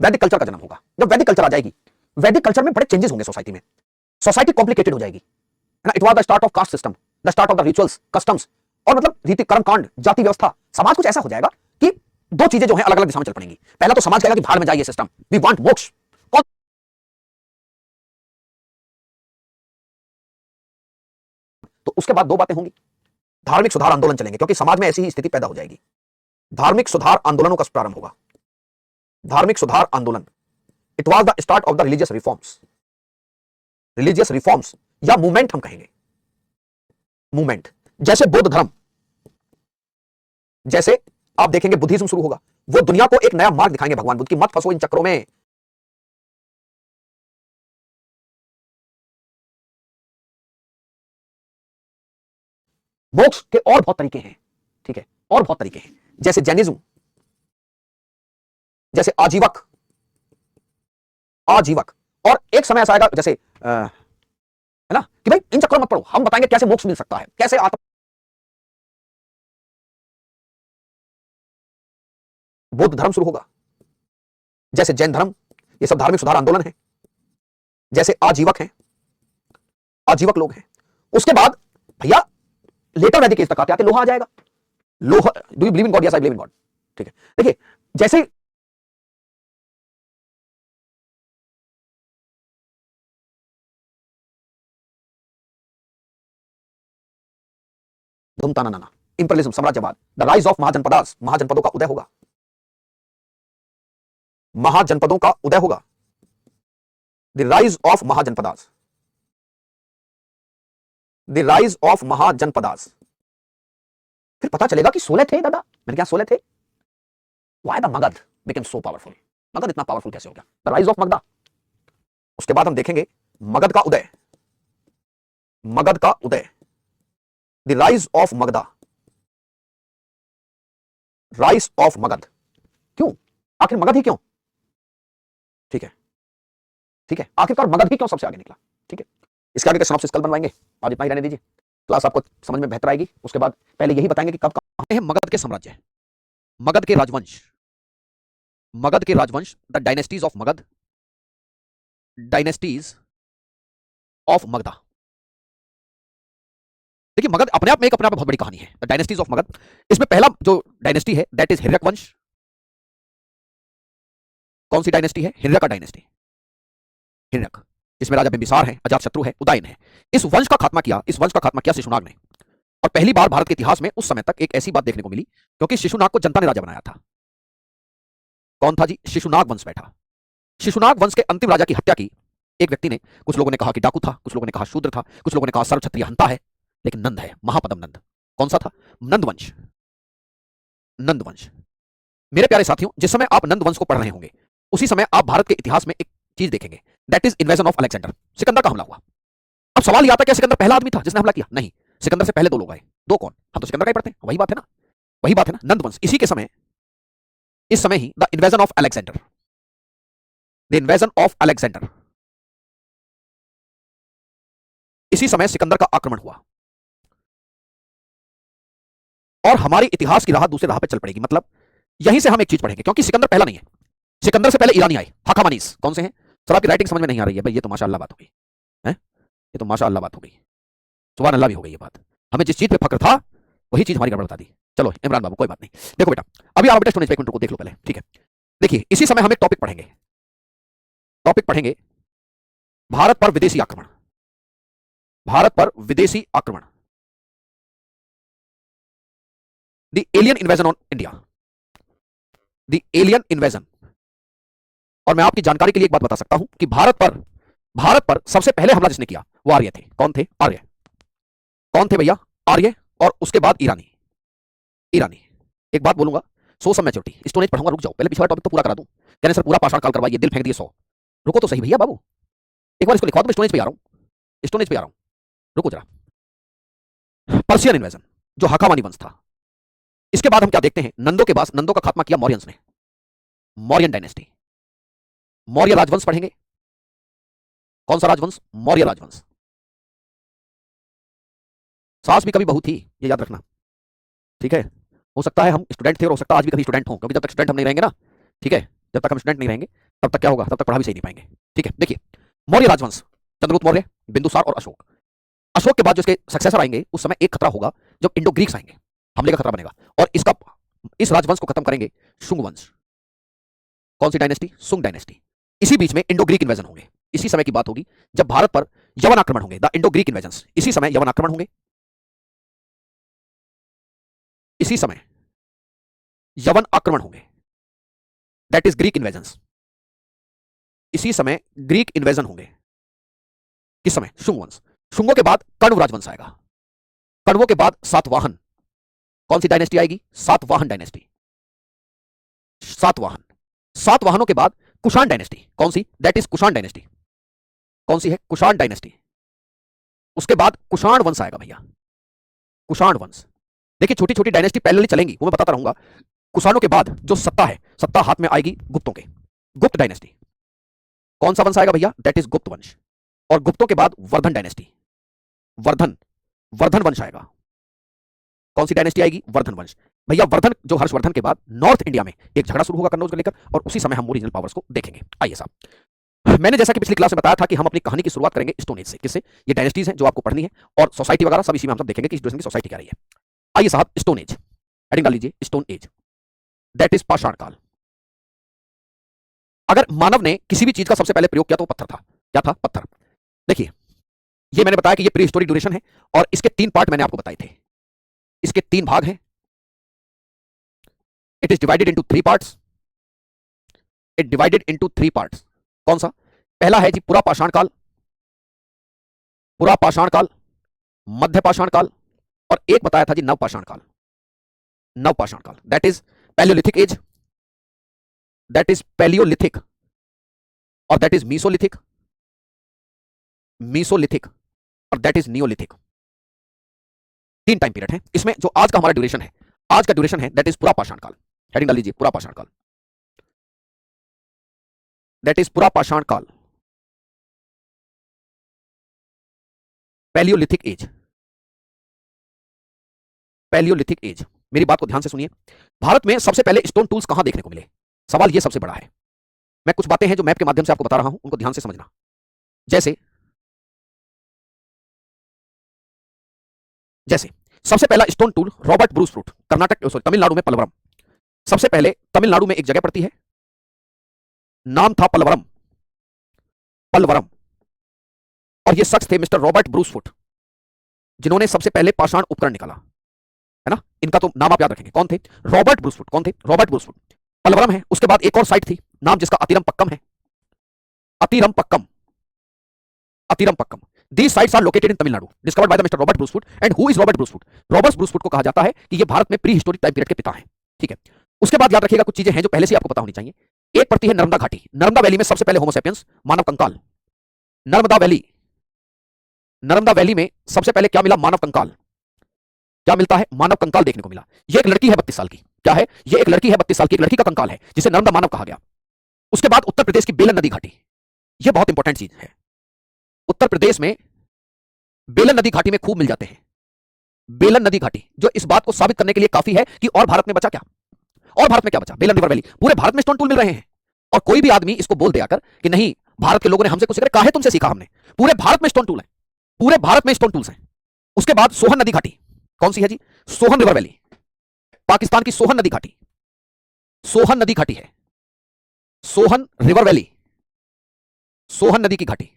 A: वैदिक कल्चर का जन्म होगा। जब वैदिक कल्चर आ जाएगी, वैदिक कल्चर में बड़े चेंजेस होंगे सोसाइटी में, सोसाइटी कॉम्प्लिकेटेड हो जाएगी, है ना। It was the start of caste system, the start of the rituals, customs, और मतलब रीति कर्म कांड, जाति व्यवस्था, समाज कुछ ऐसा हो जाएगा कि 2 चीजें जो हैं अलग अलग दिशा में चल पड़ेंगी। पहला तो समाज कहेगा कि भाड़ में जाइए सिस्टम, वी वांट मोक्ष। तो उसके बाद 2 बातें होंगी, धार्मिक सुधार आंदोलन चलेंगे, क्योंकि समाज में ऐसी ही स्थिति पैदा हो जाएगी। धार्मिक सुधार आंदोलनों का प्रारंभ होगा, धार्मिक सुधार आंदोलन। It was the start of the religious reforms, religious reforms या मूवमेंट हम कहेंगे, मूवमेंट। जैसे बौद्ध धर्म, जैसे आप देखेंगे बुद्धिज्म शुरू होगा, वो दुनिया को एक नया मार्ग दिखाएंगे भगवान बुद्ध की, मत फंसो इन चक्रों में। मोक्ष के और बहुत तरीके हैं, ठीक है, और बहुत तरीके हैं, जैसे जैनिज्म, जैसे आजीवक, आजीवक। और एक समय ऐसा आएगा जैसे है ना, कि भाई इन चक्रों मत पड़ो, हम बताएंगे कैसे मोक्ष मिल सकता है, कैसे आत्म। बौद्ध धर्म शुरू होगा, जैसे जैन धर्म, ये सब धार्मिक सुधार आंदोलन है। जैसे आजीवक हैं, आजीवक लोग हैं। उसके बाद भैया लेटर वैदिक एज तक आते आते लोहा आ जाएगा। लोहा, do you believe in God? Yes I believe in God. ठीक है, देखिए जैसे धूमताना नाना, इंपीरियलिज्म, साम्राज्यवाद, द राइज ऑफ महाजनपदास, महाजनपदों का उदय होगा, महाजनपदों का उदय होगा, the rise of mahajanapadas, the rise of mahajanapadas. फिर पता चलेगा कि 16 थे दादा, मेरे क्या 16 थे। Why the Magadh became so powerful, Magadh इतना पावरफुल कैसे हो गया, द राइज ऑफ मगधा। उसके बाद हम देखेंगे मगध का उदय, मगध का उदय, the rise of Magadha, rise of Magadh. क्यों, आखिर मगध ही क्यों? ठीक है, ठीक है, आखिरकार मगध ही क्यों सबसे आगे निकला। ठीक है, इसके आगे का सिनॉप्सिस कल बनवाएंगे, आज इतना ही रहने दीजिए, क्लास आपको समझ में बेहतर आएगी। उसके बाद पहले यही बताएंगे कि कब कहां है मगध के साम्राज्य, मगध के राजवंश, मगध के राजवंश, the dynasties of Magadh, dynasties of Magadha. देखिए मगध अपने आप में एक अपने आप में बहुत बड़ी कहानी है, द डायनेस्टीज ऑफ मगध। इसमें पहला जो डायनेस्टी है दैट इज हिरण्यक वंश। कौन सी डायनेस्टी है? हिरण्यक डायनेस्टी। हिरण्यक, इसमें राजा बिंबिसार है, अजातशत्रु है, उदयन है। इस वंश का खात्मा किया शिशुनाग ने। और पहली बार भारत के इतिहास में उस समय तक एक ऐसी बात देखने को मिली, क्योंकि शिशुनाग को जनता ने राजा बनाया था। कौन था जी? शिशुनाग वंश बैठा। शिशुनाग वंश के अंतिम राजा की हत्या की एक व्यक्ति ने। कुछ लोगों ने कहा कि डाकू था, कुछ लोगों ने कहा शूद्र था, कुछ लोगों ने कहा सर्व क्षत्रिय हंता है, लेकिन नंद है, महापदम नंद। कौन सा था? नंदवंश। नंदवंश। मेरे प्यारे साथियों, जिस समय आप नंदवंश को पढ़ रहे होंगे, उसी समय आप भारत के इतिहास में एक चीज देखेंगे, that is invasion of Alexander. Sikandar का हमला हुआ। अब सवाल यह आता है कि सिकंदर पहला आदमी था जिसने हमला किया? नहीं, सिकंदर से पहले दो लोग आए। दो कौन? हम तो सिकंदर का ही पढ़ते हैं, वही बात है ना, वही बात है ना। नंदवंश, इसी के समय, इस समय ही the invasion of Alexander, the invasion of Alexander, इसी समय सिकंदर का आक्रमण हुआ। और हमारी इतिहास की राह दूसरे राह पे चल पड़ेगी। मतलब यहीं से हम एक चीज पढ़ेंगे, क्योंकि सिकंदर पहला नहीं है। सिकंदर से पहले ईरानी आए, हाकामानीस। कौन से हैं? सर आपकी राइटिंग समझ में नहीं आ रही है भाई, ये तो माशाअल्लाह बात हो गई है, ये तो माशाअल्लाह बात हो गई, सुभान अल्लाह भी हो गई ये बात। हमें जिस चीज पे फक्र था वही चीज हमारी गड़बड़ बता दी। चलो इमरान बाबू कोई बात नहीं। देखो बेटा, अभी आप बेटा स्टोन एज को देख लो पहले, ठीक है। देखिए इसी समय हम एक टॉपिक पढ़ेंगे, भारत पर विदेशी आक्रमण। भारत पर विदेशी आक्रमण, the alien invasion on India, the alien invasion. और मैं आपकी जानकारी के लिए एक बात बता सकता हूं कि भारत पर सबसे पहले हमला जिसने किया वो आर्य थे। कौन थे? आर्य। कौन थे भैया? आर्य। और उसके बाद ईरानी। एक बात बोलूंगा, सो सब मैच्योरिटी, स्टोन एज पढ़ूंगा, रुक जाओ, पहले पिछला टॉपिक तो पूरा करा दूं। कहने सर पूरा पाषाण काल करवाइए, दिल फेंक दिए 100। रुको तो सही भैया बाबू, एक बार इसको लिखवा दो, मैं स्टोन एज पे आ रहा हूं, रुको जरा। पर्शियन इन्वेजन, जो हाकावानी वंश था। इसके बाद हम क्या देखते हैं? नंदों का खात्मा किया मौर्यंस ने, मौर्यन डायनेस्टी। मौर्य राजवंश पढ़ेंगे। कौन सा राजवंश? मौर्य राजवंश। सास भी कभी बहू थी, ये याद रखना, ठीक है। हो सकता है हम स्टूडेंट थे और हो सकता है आज भी कभी स्टूडेंट हो, क्योंकि जब तक स्टूडेंट हम नहीं रहेंगे ना, ठीक है, जब तक हम स्टूडेंट नहीं रहेंगे तब तक क्या होगा? तब तक पढ़ा भी सही नहीं पाएंगे, ठीक है। देखिए मौर्य राजवंश, चंद्रगुप्त मौर्य, बिंदुसार और अशोक। अशोक के बाद जो इसके सक्सेसर आएंगे, उस समय एक खतरा होगा जब इंडो ग्रीक्स आएंगे, हमले का खतरा बनेगा। और इस राजवंश को खत्म करेंगे शुंग वंश। कौन सी डायनेस्टी? सुंग डायनेस्टी। इसी बीच में इंडो ग्रीक इन्वेजन होंगे। इसी समय की बात होगी जब भारत पर यवन आक्रमण होंगे, द इंडो ग्रीक इन्वेजन। इसी समय यवन आक्रमण होंगे, इसी समय यवन आक्रमण होंगे, दैट इज ग्रीक इन्वेजन। इसी समय ग्रीक इन्वेजन होंगे। किस समय? शुंग वंश। शुंगों के बाद कण्व राजवंश आएगा। कण्वों के बाद सातवाहन। कौन सी डायनेस्टी आएगी? सातवाहन डायनेस्टी। सातवाहनों के बाद कुषाण डायनेस्टी। कौन सी? That is Kushan dynasty. कौन सी है? कुषाण डायनेस्टी। उसके बाद कुषाण वंश आएगा भैया, कुषाण वंश। देखिए छोटी छोटी डायनेस्टी पैरेलली चलेंगी, वो मैं बताता रहूंगा। कुषाणों के बाद जो सत्ता हाथ में आएगी गुप्तों के, गुप्त डायनेस्टी। कौन सा वंश आएगा भैया? दैट इज गुप्त वंश। और गुप्तों के बाद वर्धन डायनेस्टी, वर्धन वंश आएगा। कौन सी डायनेस्टी आएगी? वर्धन वंश। भैया वर्धन, जो हर्षवर्धन के बाद नॉर्थ इंडिया में एक झगड़ा शुरू होगा कन्नौज को लेकर, और उसी समय हम ओरिजिनल पावर्स को देखेंगे। आइए साहब, मैंने जैसा कि पिछली क्लास में बताया था कि हम अपनी कहानी की शुरुआत करेंगे स्टोन एज से। किससे? ये डायनेस्टीज हैं जो आपको पढ़नी है, और सोसाइटी वगैरह सब इसी में हम सब देखेंगे कि इस ड्यूरेशन की सोसाइटी क्या रही है। आइए साहब, स्टोन एज हेडिंग डाल लीजिए, स्टोन एज, दैट इज पाषाण काल। अगर मानव ने किसी भी चीज का सबसे पहले प्रयोग किया तो पत्थर था। क्या था? पत्थर। देखिए ये मैंने बताया कि ये प्री हिस्टोरिक ड्यूरेशन है, और इसके 3 पार्ट मैंने आपको बताए थे। इसके 3 भाग हैं। It is divided into 3 parts. कौन सा? पहला है जी पुरा पाषाण काल, मध्य पाषाण काल, और एक बताया था जी नव पाषाण काल। That is palaeolithic age, that is palaeolithic, और दैट इज मीसोलिथिक, और that is neolithic. 3 time period है इसमें। जो आज का हमारा ड्यूरेशन है, दैट इज पुरा पाषाण काल। हेडिंग डाल लीजिए, पुरा पाषाण काल, दैट इज पुरा पाषाण काल। पैलियोलिथिक एज, मेरी बात को ध्यान से सुनिए। भारत में सबसे पहले स्टोन टूल्स कहां देखने को मिले? सवाल यह सबसे बड़ा है। मैं कुछ बातें हैं जो मैप के माध्यम से आपको बता रहा हूं, उनको ध्यान से समझना। जैसे सबसे पहला stone tool Robert Bruce fruit, Tamil Nadu में पलवरम। सबसे पहले तमिलनाडु में एक जगह पड़ती है, नाम था पलवरम। पलवरम। और ये शख्स थे मिस्टर रॉबर्ट ब्रूसफुट, जिन्होंने सबसे पहले पाषाण उपकरण निकाला, है ना। इनका तो नाम आप याद रखेंगे, कौन थे? Robert Bruce Foote. कौन थे? Robert Bruce Foote. पलवरम है, उसके बाद एक और साइट थी, नाम जिसका अतिरम पक्कम है, अतिरम पक्कम, अतिरम पक्कम। These sites are located in Tamil Nadu, discovered by the Mr. Robert Brucefoot. And who is Robert Brucefoot? Robert Bruce Foote को कहा जाता है कि ये भारत में प्री हिस्टोरिक टाइम पीरियड के पिता हैं, ठीक है। उसके बाद याद रखिएगा कुछ चीजें हैं जो पहले से आपको पता होनी चाहिए। एक पड़ती है नर्मदा घाटी। नर्मदा वैली में सबसे पहले होमो सैपियंस, मानव कंकाल। नर्मदा वैली, नर्मदा वैली में सबसे पहले क्या मिला? मानव कंकाल। क्या मिलता है? मानव कंकाल देखने को मिला। ये एक लड़की है 32 साल की। क्या है? ये एक लड़की है 32 साल की, एक लड़की का कंकाल है जिसे नर्मदा मानव कहा गया। उसके बाद उत्तर प्रदेश की बेलन नदी घाटी, यह बहुत इंपॉर्टेंट चीज है। उत्तर प्रदेश में बेलन नदी घाटी में खूब मिल जाते हैं। बेलन नदी घाटी, जो इस बात को साबित करने के लिए काफी है कि और भारत में बचा क्या? और भारत में क्या बचा? बेलन रिवर वैली। पूरे भारत में स्टोन टूल मिल रहे हैं, और कोई भी आदमी इसको बोल दे आकर कि नहीं भारत के लोगों ने हमसे कुछ करे, काहे तुमसे सीखा हमने? पूरे भारत में स्टोन टूल है, पूरे भारत में स्टोन टूल्स हैं। उसके बाद सोहन नदी घाटी, कौन सी है जी? सोहन रिवर वैली, पाकिस्तान की सोहन नदी घाटी। सोहन नदी घाटी है, सोहन रिवर वैली, सोहन नदी की घाटी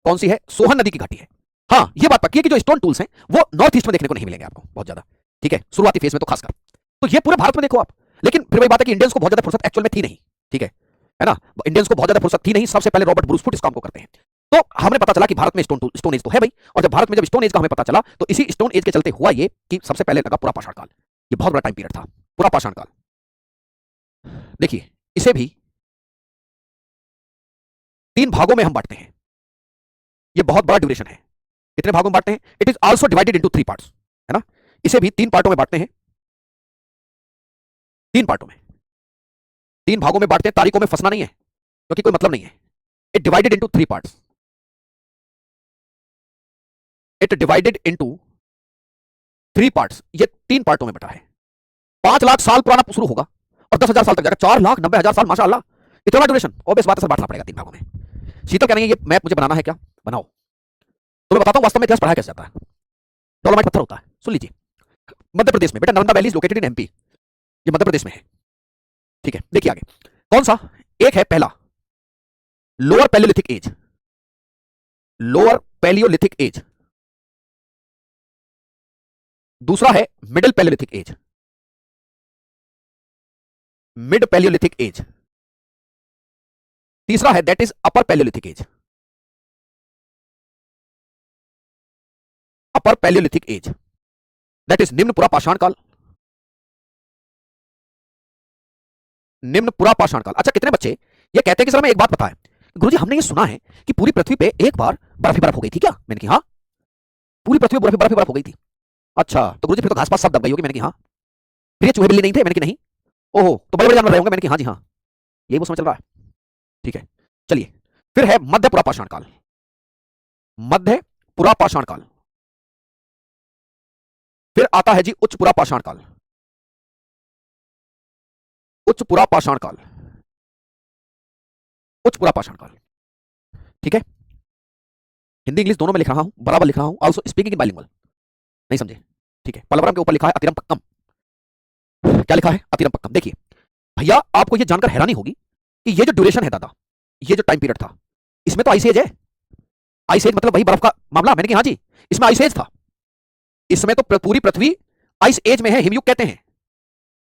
A: कौन सी है? सोहन नदी की घाटी है। हाँ, यह बात पक्की है कि जो स्टोन टूल्स हैं वो नॉर्थ ईस्ट में देखने को नहीं मिलेंगे आपको बहुत ज्यादा, ठीक है, शुरुआती फेज में तो खासकर। तो ये पूरे भारत में देखो आप। लेकिन फिर वही बात है कि इंडियंस को बहुत ज्यादा फुर्सत एक्चुअल में थी नहीं, ठीक है ना। इंडियंस को बहुत ज्यादा फुर्सत थी नहीं। सबसे पहले रॉबर्ट ब्रूसफुट इस काम को करते हैं। तो हमें पता चला कि भारत में स्टोन एज तो है भाई। और जब भारत में जब स्टोन एज का हमें पता चला, तो इसी स्टोन एज के चलते हुआ ये कि सबसे पहले लगा पूरा पाषाण काल। ये बहुत बड़ा टाइम पीरियड था, पूरा पाषाण काल। देखिए, इसे भी 3 भागों में हम बांटते हैं। ये बहुत बड़ा ड्यूरेशन है। कितने भागों में बांटते हैं? It is also divided into 3 parts, है ना। इसे भी 3 पार्टों में बांटते हैं, 3 पार्टों में, 3 भागों में बांटते हैं। तारीखों में फंसना नहीं है, क्योंकि कोई मतलब नहीं है। It divided into 3 parts, it divided into 3 parts. ये 3 पार्टों में बटा है। 5 लाख साल पुराना शुरू होगा और 10,000 साल तक जाएगा। 4,90,000 साल, माशाअल्लाह, इतना ड्यूरेशन। ऑब्वियस बात है, बांटना पड़ेगा 3 भागों में। शीतल क्या नहीं है, ये मैप मुझे बनाना है क्या? बनाओ। तो मैं बताता हूं वास्तव में इतिहास पढ़ाया कैसे जाता है। डोलोमाइट पत्थर होता है, सुन लीजिए। मध्य प्रदेश में बेटा, Narmada valley is located in MP. ये मध्य प्रदेश में है, ठीक है। देखिए आगे कौन सा? एक है पहला lower palaeolithic age, lower palaeolithic age. दूसरा है middle palaeolithic age, mid palaeolithic age. तीसरा है that is upper palaeolithic age, upper palaeolithic age, that is निम्न पुरा पाषाण काल, निम्न पुरा पाषाण काल। अच्छा, कितने बच्चे ये कहते हैं कि सर हमें एक बात पता है गुरुजी, हमने ये सुना है कि पूरी पृथ्वी पे एक बार बर्फ ही बर्फ हो गई थी क्या? मैंने कहा हाँ, पूरी पृथ्वी पे बर्फ ही बर्फ हो गई थी। अच्छा, तो गुरुजी फिर तो घास पास सब दब गई होगी। मैंने कहा हाँ। फिर ये चूहे बिल्ली नहीं थे? मैंने कहा नहीं। ओहो, तो बड़े बड़े जानवर रहे होंगे? मैंने कहा हाँ जी हाँ। यही वो समझ चल रहा है, ठीक है। चलिए, फिर है मध्य पुरा पाषाण काल, मध्य पुरा पाषाण काल। फिर आता है जी उच्च पुरा पाषाण काल, उच्च पुरा पाषाण काल, उच्च पुरा पाषाण काल, ठीक है। हिंदी इंग्लिश दोनों में लिख रहा हूं, बराबर लिख रहा हूं। Also speaking in bilingual. नहीं समझे? ठीक है। पलवरम के ऊपर लिखा है अतिरम पक्कम। क्या लिखा है? अतिरम पक्कम। देखिए भैया, आपको यह जानकर हैरानी होगी कि ये जो ड्यूरेशन है दादा, ये जो टाइम पीरियड था, इसमें तो आइस एज है। आइस एज मतलब वही बर्फ का मामला। मैंने कहा हाँ जी, इसमें आइस एज था। इसमें तो पूरी पृथ्वी आइस एज में है, हिमयुग कहते हैं।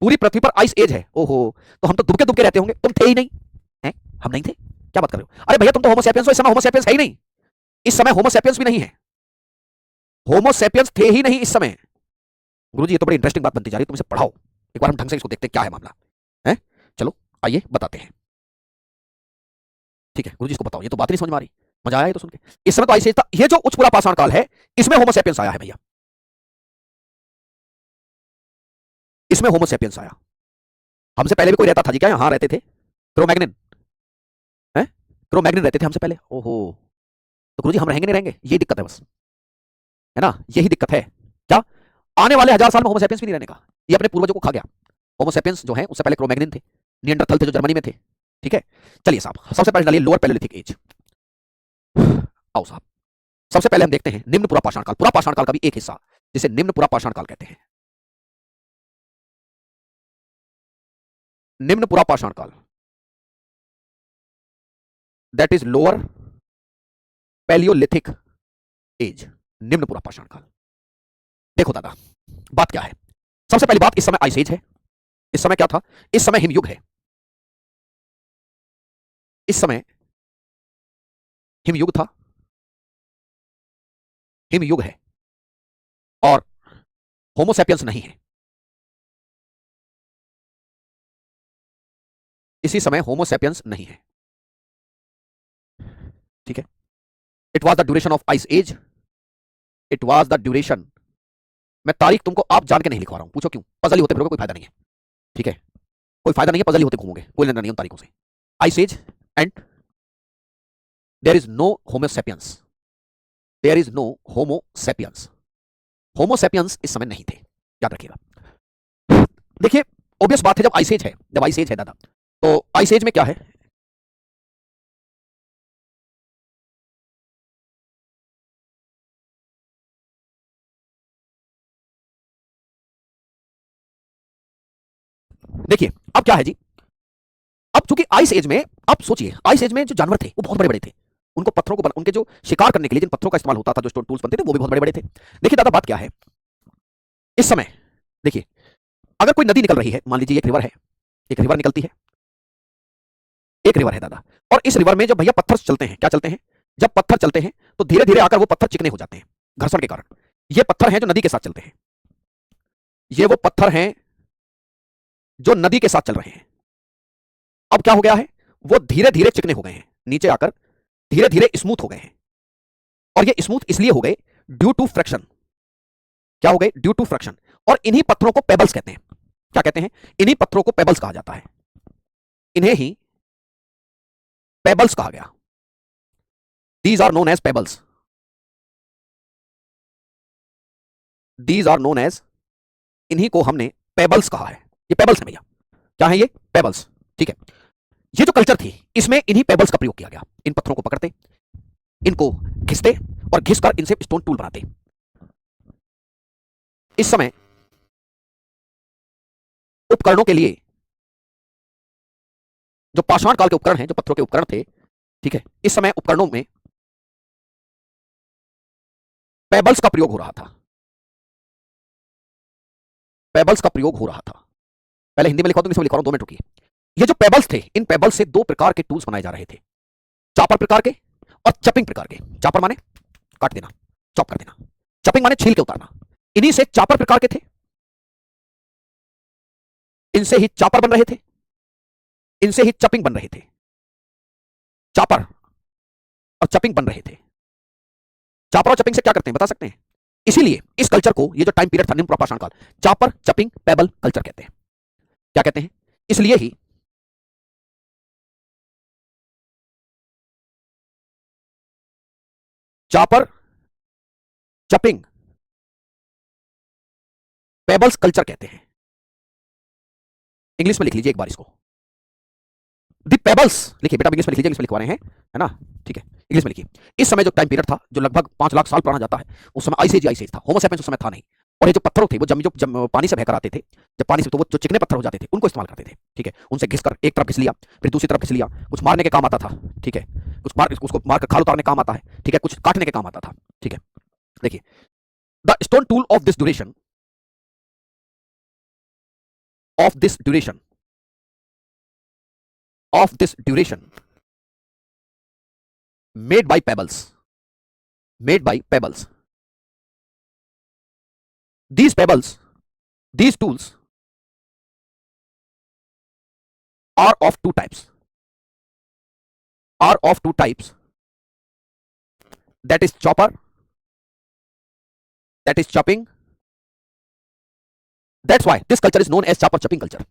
A: पूरी पृथ्वी पर आइस एज है। ओहो, तो हम तो दुबके दुबके रहते होंगे। तुम थे ही नहीं हैं? हम नहीं थे? क्या बात कर रहे हो? अरे भैया, तुम तो होमो सैपियंस हो। इस समय होमो सैपियंस है ही नहीं। इस समय होमो सैपियंस भी नहीं है, होमो सैपियंस थे ही नहीं इस समय। गुरुजी, ये तो बड़ी इंटरेस्टिंग बात बनती जा रही है, तुम इसे पढ़ाओ एक बार, हम ढंग से इसको देखते हैं क्या है मामला है। चलो आइए बताते हैं, ठीक है। गुरुजी इसको बताओ, ये तो बात नहीं समझ में आ रही। मजा आया ये तो सुन के। इस समय तो आइस एज था। ये जो उच्च पुरा पाषाण काल है, इसमें होमो सैपियंस आया है भैया, इसमें होमो सैपियंस आया। हमसे पहले भी कोई रहता था जी क्या? हाँ रहते थे, क्रोमैग्निन है, क्रोमैग्निन रहते थे हमसे पहले। ओहो, तो गुरुजी हम रहेंगे नहीं रहेंगे? यही दिक्कत है बस, है ना, यही दिक्कत है। क्या आने वाले 1000 साल में होमो सैपियंस भी नहीं रहने का? ये अपने पूर्वजों को खा गया। होमो सैपियंस जो है उससे पहले क्रोमैग्निन थे, निएंडरथल थे जो जर्मनी में थे, ठीक है। चलिए साहब, सबसे पहले डालिए लोअर पैलियोलिथिक एज। आओ साहब, सबसे पहले हम देखते हैं निम्न पुरा पाषाण काल। पुरा पाषाण काल का भी एक हिस्सा जिसे निम्न पुरा पाषाण काल कहते हैं। निम्न पुरा पाषाण काल, that is lower palaeolithic age, निम्न पूरा पाषाण काल। देखो दादा, बात क्या है? सबसे पहली बात, इस समय आइस एज है। इस समय क्या था? इस समय हिमयुग है। इस समय हिमयुग था, हिमयुग है, और होमोसेपियंस नहीं है। इसी समय होमोसेपियंस नहीं है, ठीक है। It was the duration of ice age, it was the duration. मैं तारीख तुमको आप जान के नहीं लिखवा रहा हूं, पूछो क्यों? पजल ही होते फिरोगे, कोई फायदा नहीं है, ठीक है। कोई फायदा नहीं है, पजल ही होते घूमोगे, कोई लेना नहीं उन तारीखों से। Ice age and there is no homo sapiens, there is no homo sapiens. Homo sapiens इस समय नहीं थे, याद रखिएगा। देखिए, ऑब्वियस बात है, जब आइस एज है, जब आइस एज है दादा, तो आइस एज में क्या है? देखिए अब क्या है जी, अब चूंकि आइस एज में, आप सोचिए, आइस एज में जो जानवर थे वो बहुत बड़े बड़े थे। उनको पत्थरों को उनके जो शिकार करने के लिए जिन पत्थरों का इस्तेमाल होता था, जो स्टोन टूल्स बनते थे, वो भी बहुत बड़े बड़े थे। देखिए दादा, बात क्या है, इस समय देखिए, अगर कोई नदी निकल रही है, मान लीजिए एक रिवर है, एक रिवर निकलती है, एक रिवर है दादा, और इस रिवर में जब भैया पत्थर चलते हैं, क्या चलते हैं? जब पत्थर चलते हैं तो धीरे धीरे आकर वो पत्थर चिकने हो जाते हैं घर्षण के कारण। ये पत्थर हैं जो नदी के साथ चलते हैं, ये वो पत्थर हैं जो नदी के साथ चल रहे हैं। अब क्या हो गया है? वो धीरे धीरे चिकने हो गए हैं, नीचे आकर धीरे धीरे स्मूथ हो गए हैं। और ये स्मूथ इसलिए हो गए ड्यू टू फ्रैक्शन। क्या हो गए? Due to friction. और इन्हीं पत्थरों को पेबल्स कहते हैं। क्या कहते हैं? इन्हीं पत्थरों को पेबल्स कहा जाता है, इन्हें ही पेबल्स कहा गया। These are known as pebbles, these are known as, इन्हीं को हमने पेबल्स कहा है। ये पेबल्स है भैया, क्या है ये? पेबल्स, ठीक है। ये जो कल्चर थी, इसमें इन्हीं पेबल्स का प्रयोग किया गया। इन पत्थरों को पकड़ते, इनको घिसते, और घिसकर इनसे स्टोन टूल बनाते। इस समय उपकरणों के लिए, जो पाषाण काल के उपकरण हैं, जो पत्थरों के उपकरण थे, ठीक है, इस समय उपकरणों में पेबल्स का प्रयोग हो रहा था, पेबल्स का प्रयोग हो रहा था। पहले हिंदी में लिखा, तो इसमें लिखा रहा हूं, 2 मिनट रुकिए। ये जो पेबल्स थे, इन पेबल्स से 2 प्रकार के टूल्स बनाए जा रहे थे, चॉपर प्रकार के और चपिंग प्रकार के। चॉपर माने काट देना, चॉप कर देना, चपिंग माने छील के उतारना। इन्हीं से चॉपर प्रकार के थे, इनसे ही चॉपर बन रहे थे, इनसे ही चपिंग बन रहे थे। चॉपर और चपिंग बन रहे थे। चॉपर और चपिंग से क्या करते हैं, बता सकते हैं? इसीलिए इस कल्चर को, ये जो टाइम पीरियड था निम्न पाषाण काल, चॉपर चपिंग पेबल कल्चर कहते हैं। क्या कहते हैं? इसलिए ही चॉपर चपिंग पेबल्स कल्चर कहते हैं। इंग्लिश में लिख लीजिए एक बार इसको, दी पेबल्स। लिखिए बेटा, इंग्लिश में लिख लीजिए, इंग्लिश में लिखवा रहे हैं, है ना, ठीक है, इंग्लिश में लिखिए। इस समय जो टाइम पीरियड था, जो लगभग 5 लाख साल पुराना जाता है, उस समय आइस एज था, होमोसेपियंस उस समय था नहीं। और ये जो पत्थर थे, वो जब पानी से बहकर आते थे, जब पानी से, तो वो जो चिकने पत्थर हो जाते थे, उनको इस्तेमाल करते थे, ठीक है। उनसे घिसकर एक तरफ घिस लिया, फिर दूसरी तरफ घिस लिया, कुछ मारने के काम आता था, ठीक है, उसको मार कर खाल उतारने काम आता है, ठीक है, कुछ काटने के काम आता था, ठीक है। देखिए, the stone tool of this duration, of this duration, of this duration, made by pebbles, made by pebbles. These pebbles, these tools are of 2 types, are of 2 types, that is chopper, that is chopping. That's why this culture is known as chopper chopping culture,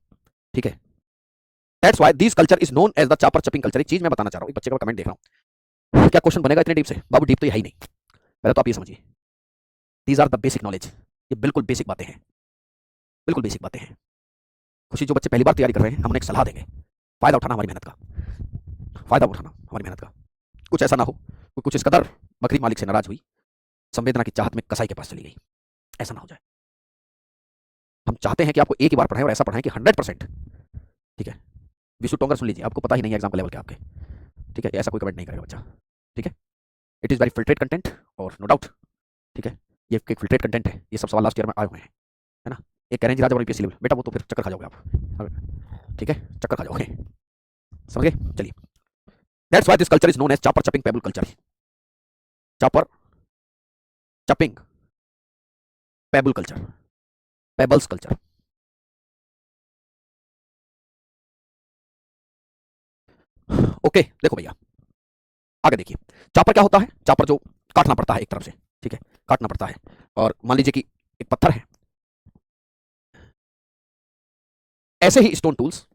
A: ठीक है। That's why this culture is known as the chopper chopping culture। एक चीज मैं बताना चाह रहा हूं, एक बच्चे का कमेंट देख रहा हूं, क्या क्वेश्चन बनेगा इतने डीप से? बाबू डीप तो ये है ही नहीं, पहले तो आप ये समझिए, these are the basic knowledge, ये बिल्कुल बेसिक बातें हैं, बिल्कुल बेसिक बातें हैं। खुशी, जो बच्चे पहली बार तैयारी कर रहे हैं, हम उन्हें एक सलाह देंगे, फायदा उठाना हमारी मेहनत का, फायदा उठाना हमारी मेहनत का। कुछ ऐसा ना हो, कुछ इस कदर बकरी मालिक से नाराज हुई, संवेदना की चाहत में कसाई के पास चली गई, ऐसा ना हो जाए। हम चाहते हैं कि आपको एक ही बार पढ़ाएं, और ऐसा पढ़ाएं कि 100%, ठीक है। विशु टोंगर सुन लीजिए, आपको पता ही नहीं है एग्जाम का लेवल क्या आपके, ठीक है, ऐसा कोई कमेंट नहीं करेगा बच्चा, ठीक है। It is very filtrate content और नो डाउट, ठीक है, ये एक फिल्ट्रेट कंटेंट है। ये सब सवाल लास्ट ईयर में आए हुए हैं, है ना। एक कह रहे हैं जी राजा यूपीएससी लेवल, बेटा वो तो फिर चक्कर खा जाओगे आप, ठीक है, चक्कर खा जाओगे, समझ गए। चलिए, that's why this culture is known as chopper chopping pebble culture. Chopper chopping pebble culture, pebbles culture. Okay, देखो भैया आगे देखिए, चापर क्या होता है। चापर जो काटना पड़ता है एक तरफ से, ठीक है, काटना पड़ता है। और मान लीजिए कि एक पत्थर है, ऐसे ही स्टोन टूल्स,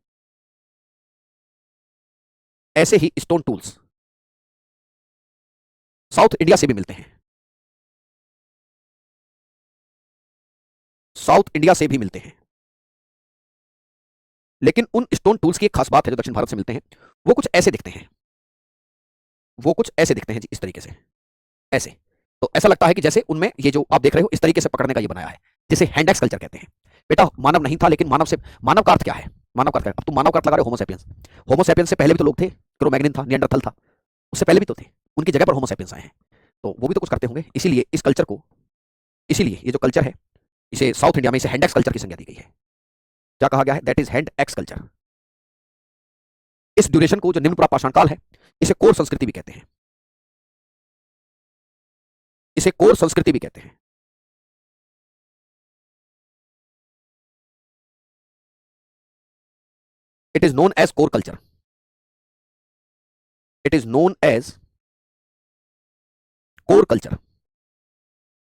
A: ऐसे ही स्टोन टूल्स साउथ इंडिया से भी मिलते हैं, साउथ इंडिया से भी मिलते हैं। लेकिन उन स्टोन टूल्स की एक खास बात है जो दक्षिण भारत से मिलते हैं, वो कुछ ऐसे दिखते हैं, वो कुछ ऐसे दिखते हैं जी, इस तरीके से, ऐसे। तो ऐसा लगता है कि जैसे उनमें ये जो आप देख रहे हो इस तरीके से पकड़ने का ये बनाया है, जिसे हैंड एक्स कल्चर कहते हैं। बेटा मानव नहीं था, लेकिन मानव से, मानव का अर्थ क्या है, मानव का अर्थ क्या है। अब तुम मानव का अर्थ लगा रहे हो होमोसेपियंस, होमोसेपियंस से पहले भी तो लोग थे, क्रो-मैग्नियन था, निएंडरथल था, उससे पहले भी तो थे, उनकी जगह पर होमोसेपियंस आए हैं, तो वो भी तो कुछ करते होंगे। इसीलिए इस कल्चर को, इसीलिए ये जो कल्चर है, इसे साउथ इंडिया में इसे हैंड एक्स कल्चर की संज्ञा दी गई है। क्या कहा गया है, that is hand axe culture. इस ड्यूरेशन को जो निम्न प्रापाषाण काल है, इसे कोर संस्कृति भी कहते हैं, इसे कोर संस्कृति भी कहते हैं। It is known as core culture, it is known as core culture.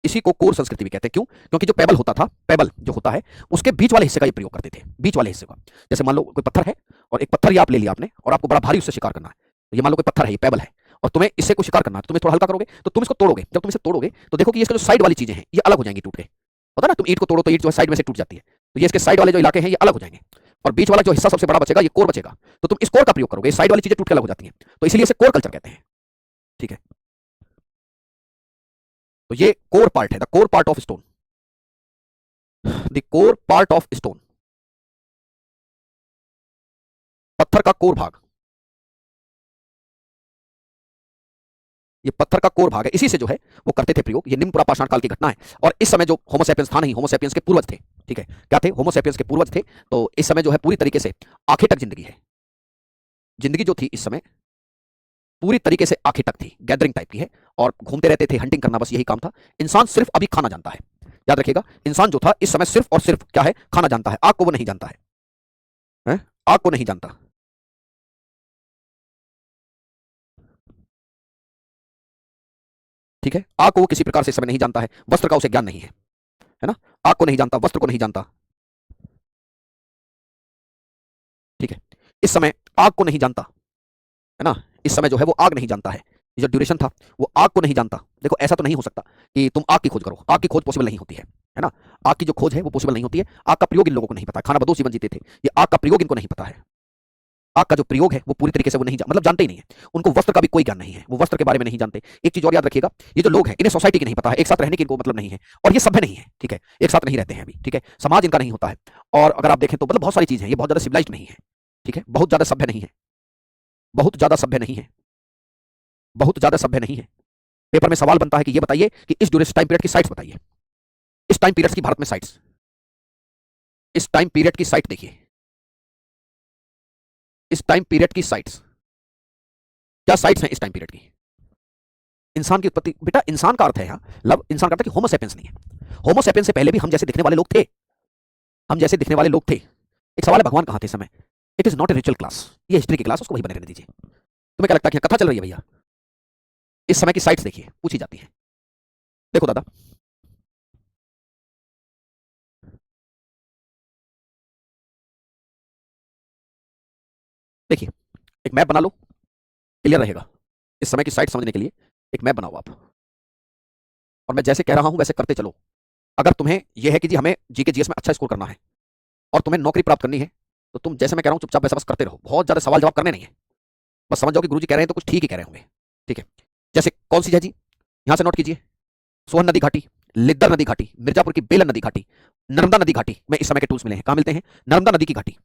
A: इसी को कोर संस्कृति भी कहते हैं। क्यों? क्योंकि जो पेबल होता था, पेबल जो होता है, उसके बीच वाले हिस्से का ये प्रयोग करते थे, बीच वाले हिस्से का। जैसे मान लो कोई पत्थर है और एक पत्थर ये आप ले लिया आपने और आपको बड़ा भारी उससे शिकार करना है, तो ये मान लो कोई पत्थर है, ये पेबल है, और तुम्हें इससे कोई शिकार करना है, तो तुम इसे थोड़ा हल्का करोगे, तो तुम इसको तोड़ोगे। जब तुम इसे तोड़ोगे तो देखो कि इसके जो साइड वाली चीजें हैं ये अलग हो जाएंगी टूट के, होता है ना, तुम ईंट को तोड़ो तो ईंट जो है साइड में से टूट जाती है, तो ये इसके साइड वाले जो इलाके हैं ये अलग हो जाएंगे, और बीच वाला जो हिस्सा सबसे बड़ा बचेगा, ये कोर बचेगा। तो तुम इस कोर का प्रयोग करोगे, साइड वाली चीजें टूट के अलग हो जाती हैं, तो इसलिए इसे कोर कल्चर कहते हैं, ठीक है। तो ये कोर पार्ट है, the core part of stone, the core part of stone, पत्थर का कोर भाग, ये पत्थर का कोर भाग है, इसी से जो है वो करते थे प्रयोग। ये निम्न पुरापाषाण काल की घटना है, और इस समय जो होमोसेपियंस था नहीं, होमोसेपियंस के पूर्वज थे, ठीक है। क्या थे? होमोसेपियंस के पूर्वज थे। तो इस समय जो है पूरी तरीके से आंखें तक जिंदगी है, जिंदगी जो थी इस समय पूरी तरीके से आंखें तक थी, गैदरिंग टाइप की है, और घूमते रहते थे, हंटिंग करना, बस यही काम था। इंसान सिर्फ अभी खाना जानता है, याद रखिएगा, इंसान जो था इस समय सिर्फ और सिर्फ क्या है, खाना जानता है, आग को वो नहीं जानता है? आग को नहीं जानता, ठीक है। आग को वो किसी प्रकार से इस समय नहीं जानता है, वस्त्र का उसे ज्ञान नहीं है ना, आग को नहीं जानता, वस्त्र को नहीं जानता, ठीक है। इस समय आग को नहीं जानता, है ना, इस समय जो है वो आग नहीं जानता है। ये जो ड्यूरेशन था वो आग को नहीं जानता। देखो ऐसा तो नहीं हो सकता कि तुम आग की खोज करो, आग की खोज पॉसिबल नहीं होती है ना, आग की जो खोज है वो पॉसिबल नहीं होती है। आग का प्रयोग इन लोगों को नहीं पता, खाना बदोश जीवन जीते थे, ये आग का प्रयोग इनको नहीं पता है। आग का जो प्रयोग है वो पूरी तरीके से वो नहीं मतलब जानते ही नहीं है, उनको वस्त्र का भी कोई ज्ञान नहीं है, वो वस्त्र के बारे में नहीं जानते। एक चीज और याद रखिएगा, ये जो लोग हैं इन्हें सोसाइटी की नहीं पता है, एक साथ रहने की इनको मतलब नहीं है, और ये सभ्य नहीं है, ठीक है, एक साथ नहीं रहते हैं अभी, ठीक है, समाज इनका नहीं होता है। और अगर आप देखें तो मतलब बहुत सारी चीजें हैं, ये बहुत ज्यादा सिविलाइज्ड नहीं है, ठीक है, बहुत ज्यादा सभ्य नहीं है, बहुत ज्यादा सभ्य नहीं है, बहुत ज्यादा सभ्य नहीं है। पेपर में सवाल बनता है कि ये बताइए कि इस ड्यूरेशन टाइम पीरियड की साइट्स बताइए, इस टाइम पीरियड की भारत में साइट्स, इस टाइम पीरियड की साइट देखिए, इस टाइम पीरियड की साइट्स, क्या साइट्स हैं इस टाइम पीरियड की? इंसान की उत्पत्ति, बेटा इंसान का अर्थ है यहाँ लब, इंसान का अर्थ है कि होमोसेपियंस नहीं है, होमोसेपियंस से पहले भी हम जैसे दिखने वाले लोग थे, हम जैसे दिखने वाले लोग थे। एक सवाल है भगवान कहाँ थे इस समय? It is not a ritual class, ये हिस्ट्री की क्लास, उसको वही बने रहने दीजिए। तुम्हें क्या लगता है कि कथा चल रही है भैया? इस समय की साइट्स देखिए, पूछी जाती है। देखो दादा, देखिए एक मैप बना लो, क्लियर रहेगा। इस समय की साइट समझने के लिए एक मैप बनाओ आप, और मैं जैसे कह रहा हूं वैसे करते चलो। अगर तुम्हें यह है कि जी हमें जीके जीएस में अच्छा स्कोर करना है और तुम्हें नौकरी प्राप्त करनी है, तो तुम जैसे मैं कह रहा हूं चुपचाप वैसा बस करते रहो, बहुत ज्यादा सवाल जवाब करने नहीं है, बस समझ जाओ कि गुरुजी कह रहे हैं तो कुछ ठीक ही कह रहे होंगे, ठीक है। जैसे कौन सी है जी, यहां से नोट कीजिए, सोहन नदी घाटी, लिद्दर नदी घाटी, मिर्जापुर की बेलन नदी घाटी, नर्मदा नदी घाटी में इस समय के टूल्स मिले हैं। कहां मिलते हैं? नर्मदा नदी की घाटी,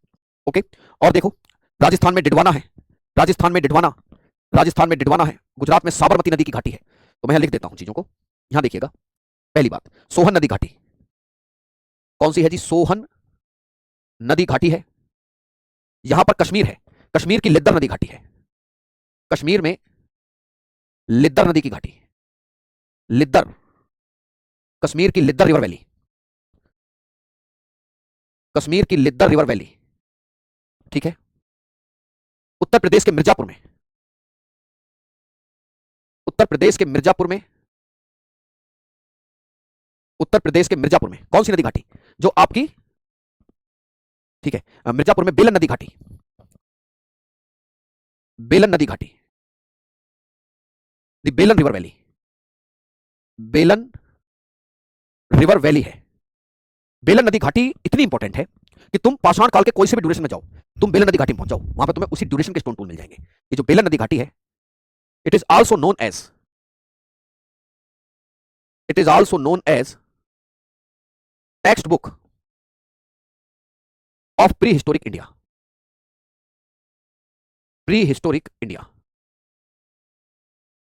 A: ओके। और देखो राजस्थान में डिडवाना है, राजस्थान में डिडवाना, राजस्थान में डिडवाना है, गुजरात में साबरमती नदी की घाटी है। तो मैं लिख देता हूं चीजों को, यहां देखिएगा। पहली बात, सोहन नदी घाटी कौन सी है जी? सोहन नदी घाटी है। यहां पर कश्मीर है, कश्मीर की लिद्दर नदी घाटी है। कश्मीर में लिद्दर नदी की घाटी, लिद्दर, कश्मीर की लिद्दर रिवर वैली, कश्मीर की लिद्दर रिवर वैली, ठीक है। उत्तर प्रदेश के मिर्जापुर में, उत्तर प्रदेश के मिर्जापुर में, उत्तर प्रदेश के मिर्जापुर में कौन सी नदी घाटी? जो आपकी, ठीक है, मिर्जापुर में बेलन नदी घाटी, बेलन नदी घाटी, दी बेलन रिवर वैली, बेलन रिवर वैली है। बेलन नदी घाटी इतनी इंपॉर्टेंट है कि तुम पाषाण काल के कोई से भी ड्यूरेशन में जाओ, तुम बेलन नदी घाटी में पहुंच जाओ, वहां पर तुम्हें उसी ड्यूरेशन के स्टोन टूल मिल जाएंगे। ये जो बेलन नदी घाटी है, it is also known as, it is also known as textbook of prehistoric India, prehistoric India,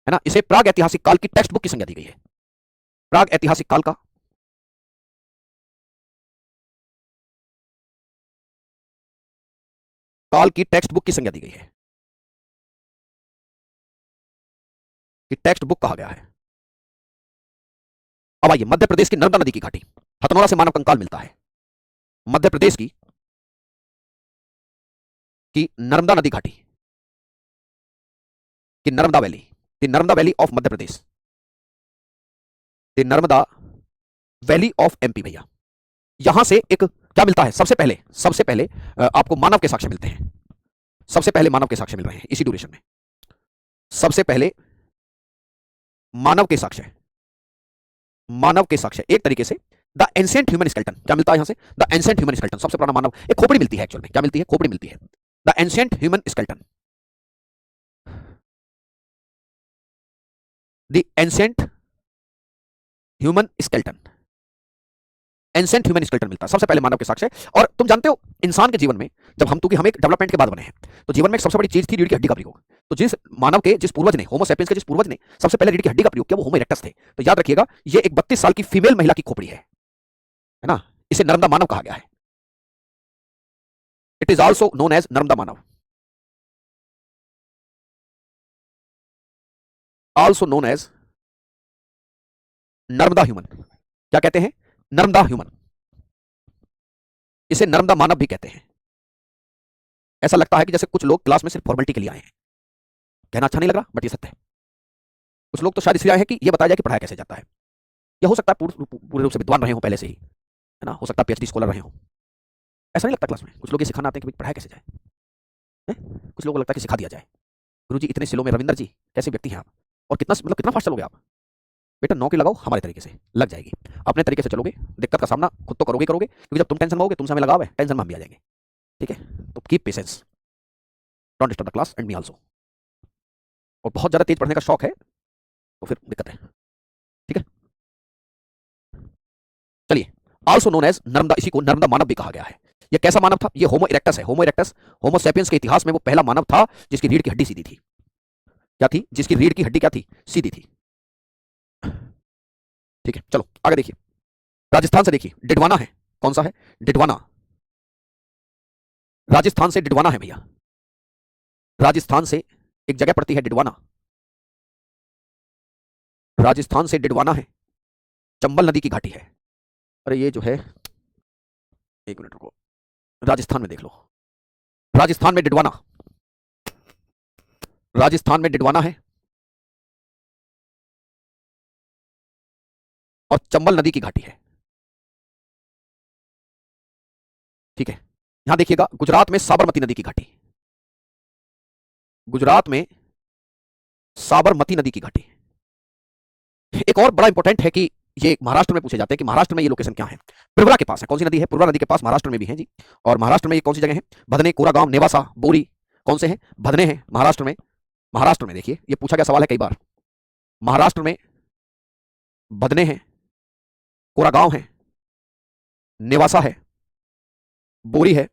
A: है ना। इसे प्राग ऐतिहासिक काल की टेक्स्ट बुक की संज्ञा दी गई है। प्राग ऐतिहासिक काल का, काल की टेक्स्ट बुक की संज्ञा दी गई है, कि टेक्स्ट बुक कहा गया है। अब आइए, मध्य प्रदेश की नर्मदा नदी की घाटी, हथनोरा से मानव कंकाल मिलता है। मध्य प्रदेश की नर्मदा नदी घाटी, की Narmada valley, the Narmada valley of Madhya Pradesh, the Narmada valley of MP. भैया यहां से एक क्या मिलता है? सबसे पहले, सबसे पहले आपको मानव के साक्ष्य मिलते हैं। सबसे पहले मानव के साक्ष्य मिल रहे हैं इसी ड्यूरेशन में। सबसे पहले मानव के साक्ष्य, मानव के साक्ष्य एक तरीके से द एंशिएंट ह्यूमन स्केलेटन क्या मिलता है यहां से? द एंशिएंट ह्यूमन स्केलेटन, सबसे पुराना मानव, एक खोपड़ी मिलती है एक्चुअल में। क्या मिलती है? खोपड़ी मिलती है। The ancient human skeleton, the ancient human skeleton, ancient human skeleton मिलता है सबसे पहले मानव के साक्ष्य। और तुम जानते हो इंसान के जीवन में, जब हम, क्योंकि हम एक डेवलपमेंट के बाद बने हैं, तो जीवन में एक सबसे बड़ी चीज थी रीढ़ की हड्डी का प्रयोग। तो जिस मानव के, जिस पूर्वज ने, होमो सैपियंस के जिस पूर्वज ने सबसे पहले रीढ़ की हड्डी का प्रयोग किया, वो होमो इरेक्टस थे। तो याद रखिएगा, ये एक 32 साल की फीमेल महिला की खोपड़ी है ना। इसे नर्मदा मानव कहा गया है। It is also known as Narmada मानव, also known as Narmada human. क्या कहते हैं? नर्मदा ह्यूमन। इसे नर्मदा मानव भी कहते हैं। ऐसा लगता है कि जैसे कुछ लोग क्लास में सिर्फ फॉर्मेलिटी के लिए आए हैं। कहना अच्छा नहीं लग रहा, बट ये सत्य है। कुछ लोग तो शायद इसलिए आए हैं कि ये बताया जाए कि पढ़ाया कैसे जाता है। या हो सकता है पूरे रूप से विद्वान रहे हो पहले से ही, है ना। हो सकता है पीएचडी स्कॉलर रहे हो। ऐसा नहीं लगता क्लास में कुछ लोग ये सिखाना आते हैं कि पढ़ाया कैसे जाए है? कुछ लोगों को लगता है कि सिखा दिया जाए। गुरुजी इतने सिलों में, रविंदर जी कैसे व्यक्ति हैं आप, और कितना, मतलब कितना फास्ट चलोगे आप? बेटा नौकरी लगाओ हमारे तरीके से, लग जाएगी। अपने तरीके से चलोगे, दिक्कत का सामना खुद तो करोगे करोगे, क्योंकि जब तुम टेंशन में होगे, तुमसे हमें लगाव है, टेंशन में हम भी आ जाएंगे। ठीक है, तो keep patience, don't disturb the class and me also. और बहुत ज्यादा तेज पढ़ने का शौक है तो फिर दिक्कत है। ठीक है, चलिए। आल्सो नोन एज नर्मदा, इसी को नर्मदा मानव भी कहा गया है। यह कैसा मानव था? यह होमो इरेक्टस है। होमो इरेक्टस होमो सैपियंस के इतिहास में वो पहला मानव था जिसकी रीढ़ की हड्डी सीधी थी। क्या थी? जिसकी रीढ़ की हड्डी क्या थी? सीधी थी। ठीक है, चलो आगे देखिए। राजस्थान से देखिए, डिडवाना है। कौन सा है? डिडवाना। राजस्थान से डिडवाना है भैया। राजस्थान से एक जगह पड़ती है डिडवाना, राजस्थान से डिडवाना है, चंबल नदी की घाटी है। अरे ये जो है, एक मिनट रुको, राजस्थान में देख लो। राजस्थान में डिडवाना, राजस्थान में डिडवाना है और चंबल नदी की घाटी है। ठीक है, यहां देखिएगा, गुजरात में साबरमती नदी की घाटी, गुजरात में साबरमती नदी की घाटी। एक और बड़ा इंपॉर्टेंट है कि ये महाराष्ट्र में पूछे जाते हैं कि महाराष्ट्र में ये लोकेशन क्या है? पुरवरा के पास है। कौन सी नदी है? पुरवरा नदी के पास, महाराष्ट्र में भी है जी। और महाराष्ट्र में ये कौन सी जगह है? भदने, कोरागांव, नेवासा, बोरी, कौन से हैं? भदने हैं महाराष्ट्र में। महाराष्ट्र में देखिए, ये पूछा गया सवाल है कई बार। महाराष्ट्र में भदने हैं, कोरागांव है, नेवासा है, बोरी है,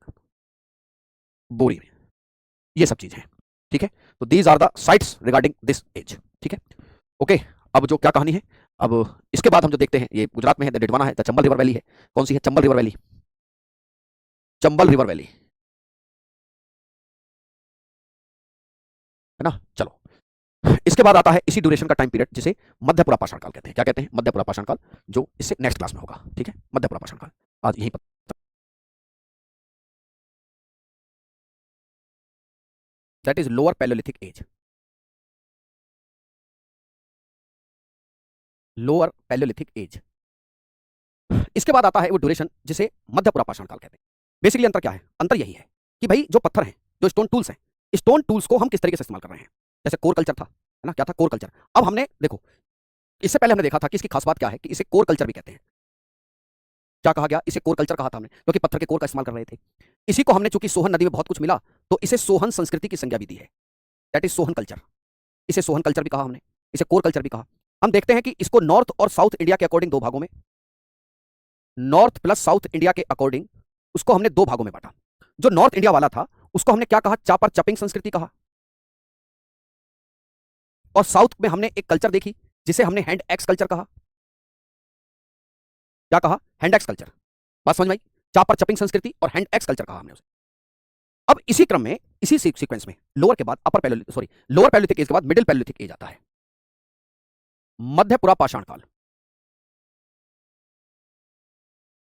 A: बोरी में, ये सब चीजें हैं। ठीक है, तो these are the sites regarding this age. ठीक है, ओके। अब जो क्या कहानी है, अब इसके बाद हम जो देखते हैं, ये गुजरात में है, डिडवाना है, द चंबल रिवर वैली है। कौन सी है? Chambal river valley, Chambal river valley, है ना। चलो, इसके बाद आता है इसी ड्यूरेशन का टाइम पीरियड जिसे मध्यपुरा पाषाण काल कहते हैं। क्या कहते हैं? मध्यपुरा पाषाण काल, जो इससे नेक्स्ट क्लास में होगा। ठीक है, मध्यपुरा पाषाण काल आज यहीं पर। That is lower palaeolithic age, lower palaeolithic age. इसके बाद आता है वो ड्यूरेशन जिसे मध्यपुरा पाषाण काल कहते हैं। बेसिकली अंतर क्या है? अंतर यही है कि भाई जो पत्थर हैं, जो स्टोन टूल्स हैं, स्टोन टूल्स को हम किस तरीके से इस्तेमाल कर रहे हैं। जैसे कोर कल्चर था, है ना, क्या था? Core culture. अब हमने देखो, इससे पहले हमने देखा था कि इसकी खास बात क्या है कि इसे कोर कल्चर भी कहते हैं। क्या कहा गया? इसे कोर कल्चर कहा था हमने, क्योंकि पत्थर के कोर का इस्तेमाल कर रहे थे। इसी को हमने, चूंकि सोहन नदी में बहुत कुछ मिला, तो इसे सोहन संस्कृति की संज्ञा भी दी है। That is Sohan culture. इसे सोहन कल्चर भी कहा हमने, इसे कोर कल्चर भी कहा। हम देखते हैं कि इसको नॉर्थ और साउथ इंडिया के अकॉर्डिंग दो भागों में, नॉर्थ प्लस साउथ इंडिया के अकॉर्डिंग उसको हमने दो भागों में बांटा। जो नॉर्थ इंडिया वाला था उसको हमने क्या कहा? चापर चपिंग संस्कृति कहा। और साउथ में हमने एक कल्चर देखी जिसे हमने हैंड एक्स कल्चर कहा। क्या कहा? Hand axe culture. बात समझ में आई? चापर चपिंग संस्कृति और हैंड एक्स कल्चर कहा हमने उसे। अब इसी क्रम में, इसी सीक्वेंस में, लोअर के बाद upper palaeolithic, sorry, lower palaeolithic age के बाद मिडिल पैलियोलिथिक एज आता है, मध्यपुरा पाषाण काल।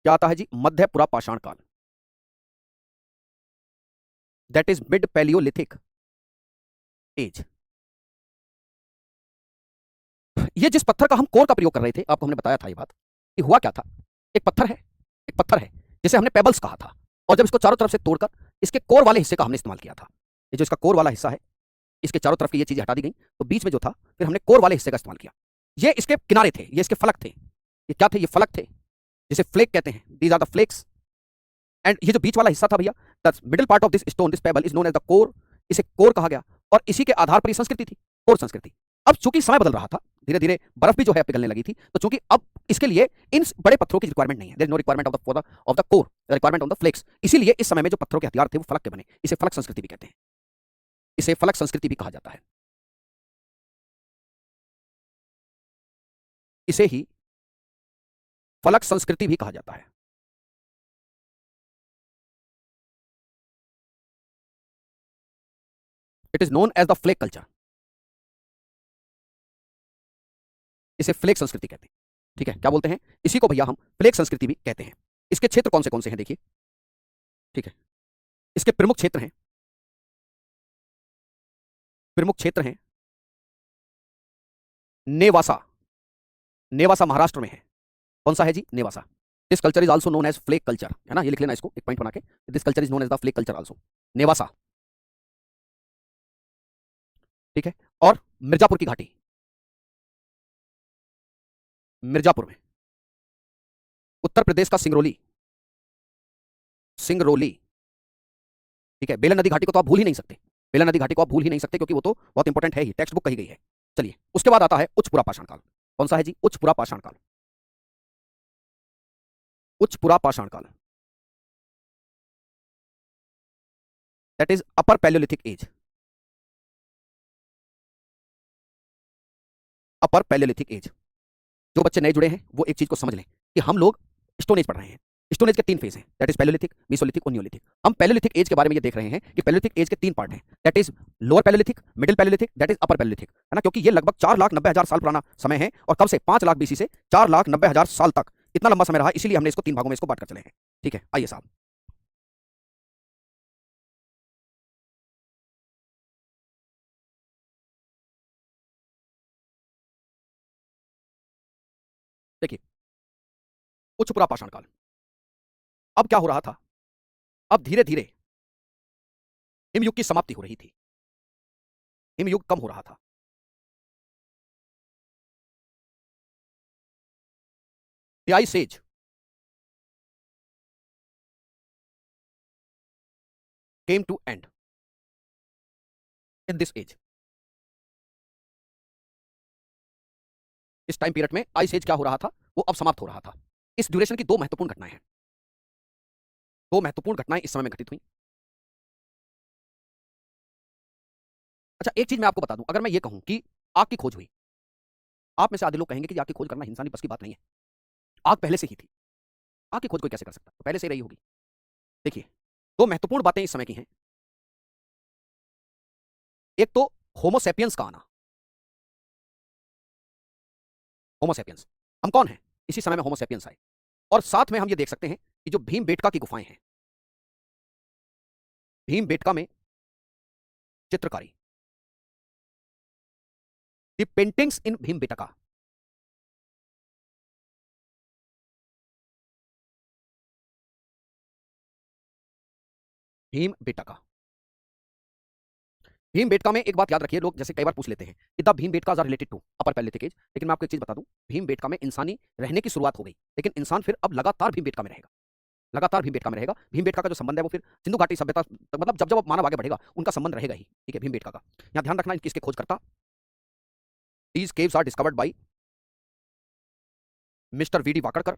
A: क्या आता है जी? मध्यपुरा पाषाण काल। That is mid palaeolithic age. ये जिस पत्थर का हम कोर का प्रयोग कर रहे थे, आपको हमने बताया था ये बात कि हुआ क्या था। एक पत्थर है, एक पत्थर है जिसे हमने पेबल्स कहा था, और जब इसको चारों तरफ से तोड़कर इसके कोर वाले हिस्से का हमने इस्तेमाल किया था। ये जो इसका कोर वाला हिस्सा है, इसके चारों तरफ की ये चीजें हटा दी गई, तो बीच में जो था, फिर हमने कोर वाले हिस्से का इस्तेमाल किया। ये इसके किनारे थे, ये इसके फलक थे। ये क्या थे? ये फलक थे, जिसे फ्लेक कहते हैं। These are the flakes. And ये जो बीच वाला हिस्सा था भैया, the middle part of this stone, this pebble is known as the core. इसे कोर कहा गया, और इसी के आधार पर ये संस्कृति थी, कोर संस्कृति। अब चूंकि समय बदल रहा था, धीरे धीरे बर्फ भी जो है पिघलने लगी थी, तो चूंकि अब इसके लिए इन बड़े पत्थरों की रिक्वायरमेंट नहीं है, there is no requirement of the core, the requirement of the flakes. इसीलिए इस समय में जो पत्थरों के हथियार थे वो फलक के बने। इसे फलक संस्कृति भी कहते हैं, इसे फलक संस्कृति भी कहा जाता है। इसे ही फलक संस्कृति भी कहा जाता है। It is known as the flake culture. इसे फ्लेक संस्कृति कहते हैं। ठीक है, क्या बोलते हैं? इसी को भैया हम फ्लेक संस्कृति भी कहते हैं। इसके क्षेत्र कौन से हैं देखिए। ठीक है, इसके प्रमुख क्षेत्र हैं, प्रमुख क्षेत्र हैं नेवासा। नेवासा महाराष्ट्र में है। कौन सा है जी? Nevasa. This culture is also known as flake culture, है ना, ये लिख लेना इसको एक पॉइंट बना के। This culture is known as the flake culture also, Nevasa. ठीक है, और मिर्जापुर की घाटी, मिर्जापुर में, उत्तर प्रदेश का सिंगरौली, सिंगरौली। ठीक है, बेलन नदी घाटी को तो आप भूल ही नहीं सकते, बेलन नदी घाटी को आप भूल ही नहीं सकते, क्योंकि वो तो बहुत इंपॉर्टेंट है ही, टेक्स्ट बुक कही गई है। चलिए, उसके बाद आता है उच्चपुरा पाषाण काल। कौन सा है जी? उच्चपुरा पाषाण काल, उच्चपुरा पाषाण काल। That is upper palaeolithic age, upper palaeolithic age. जो बच्चे नए जुड़े हैं वो एक चीज को समझ लें कि हम लोग स्टोन एज पढ़ रहे हैं। स्टोन एज के तीन फेज हैं, दैट इज पैलियोलिथिक, मेसोलिथिक और नियोलिथिक। हम पैलियोलिथिक एज के बारे में ये देख रहे हैं कि पैलियोलिथिक एज के तीन पार्ट हैं, that is lower Palaeolithic, middle Palaeolithic, that is upper Palaeolithic, है ना। क्योंकि ये लगभग 4,90,000 साल पुराना समय है, और कब से? 5 लाख बीसी से 4,90,000 साल तक, इतना लंबा समय रहा, इसीलिए हमने इसको तीन भागों में इसको बांट कर चले हैं। ठीक है, आइए साहब। देखिए, उच्चपुरा पाषाण काल। अब क्या हो रहा था? अब धीरे धीरे हिमयुग की समाप्ति हो रही थी, हिमयुग कम हो रहा था। The ice age came to end in this age। इस टाइम पीरियड में आइस एज क्या हो रहा था? वो अब समाप्त हो रहा था। इस ड्यूरेशन की दो महत्वपूर्ण घटनाएं हैं, दो महत्वपूर्ण घटनाएं इस समय में घटित हुई। अच्छा, एक चीज मैं आपको बता दूं, अगर मैं ये कहूं कि आग की खोज हुई, आप में से आधे लोग कहेंगे कि आग की खोज करना इंसानी बस की बात नहीं है। आग पहले से ही थी। आग की खोज कोई कैसे कर सकता है? तो पहले से ही रही होगी। देखिए, दो महत्वपूर्ण बातें इस समय की हैं। एक तो होमोसेपियंस का आना। होमोसेपियंस, हम कौन हैं? इसी समय में होमोसेपियंस आए। और साथ में हम ये देख सकते हैं कि जो भीमबेटका की गुफाएं हैं, भीमबेटका में चित्रकारी, the paintings in Bhimbetka, Bhimbetka, Bhimbetka में एक बात याद रखिए, लोग जैसे कई बार पूछ लेते हैं कि the Bhimbetkas are related to upper Palaeolithic age, लेकिन मैं आपको एक चीज बता दूं, भीमबेटका में इंसानी रहने की शुरुआत हो गई, लेकिन इंसान फिर अब लगातार भीमबेटका में रहेगा। लगातार भीमबेटका में रहेगा। भीमबेटका का जो संबंध है वो फिर सिंधु घाटी सभ्यता, मतलब जब जब मानव आगे बढ़ेगा उनका संबंध रहेगा ही। ठीक है, भीमबेटका का यहाँ ध्यान रखना, किसके खोजकर्ता, these caves are discovered by mister V D Wakankar,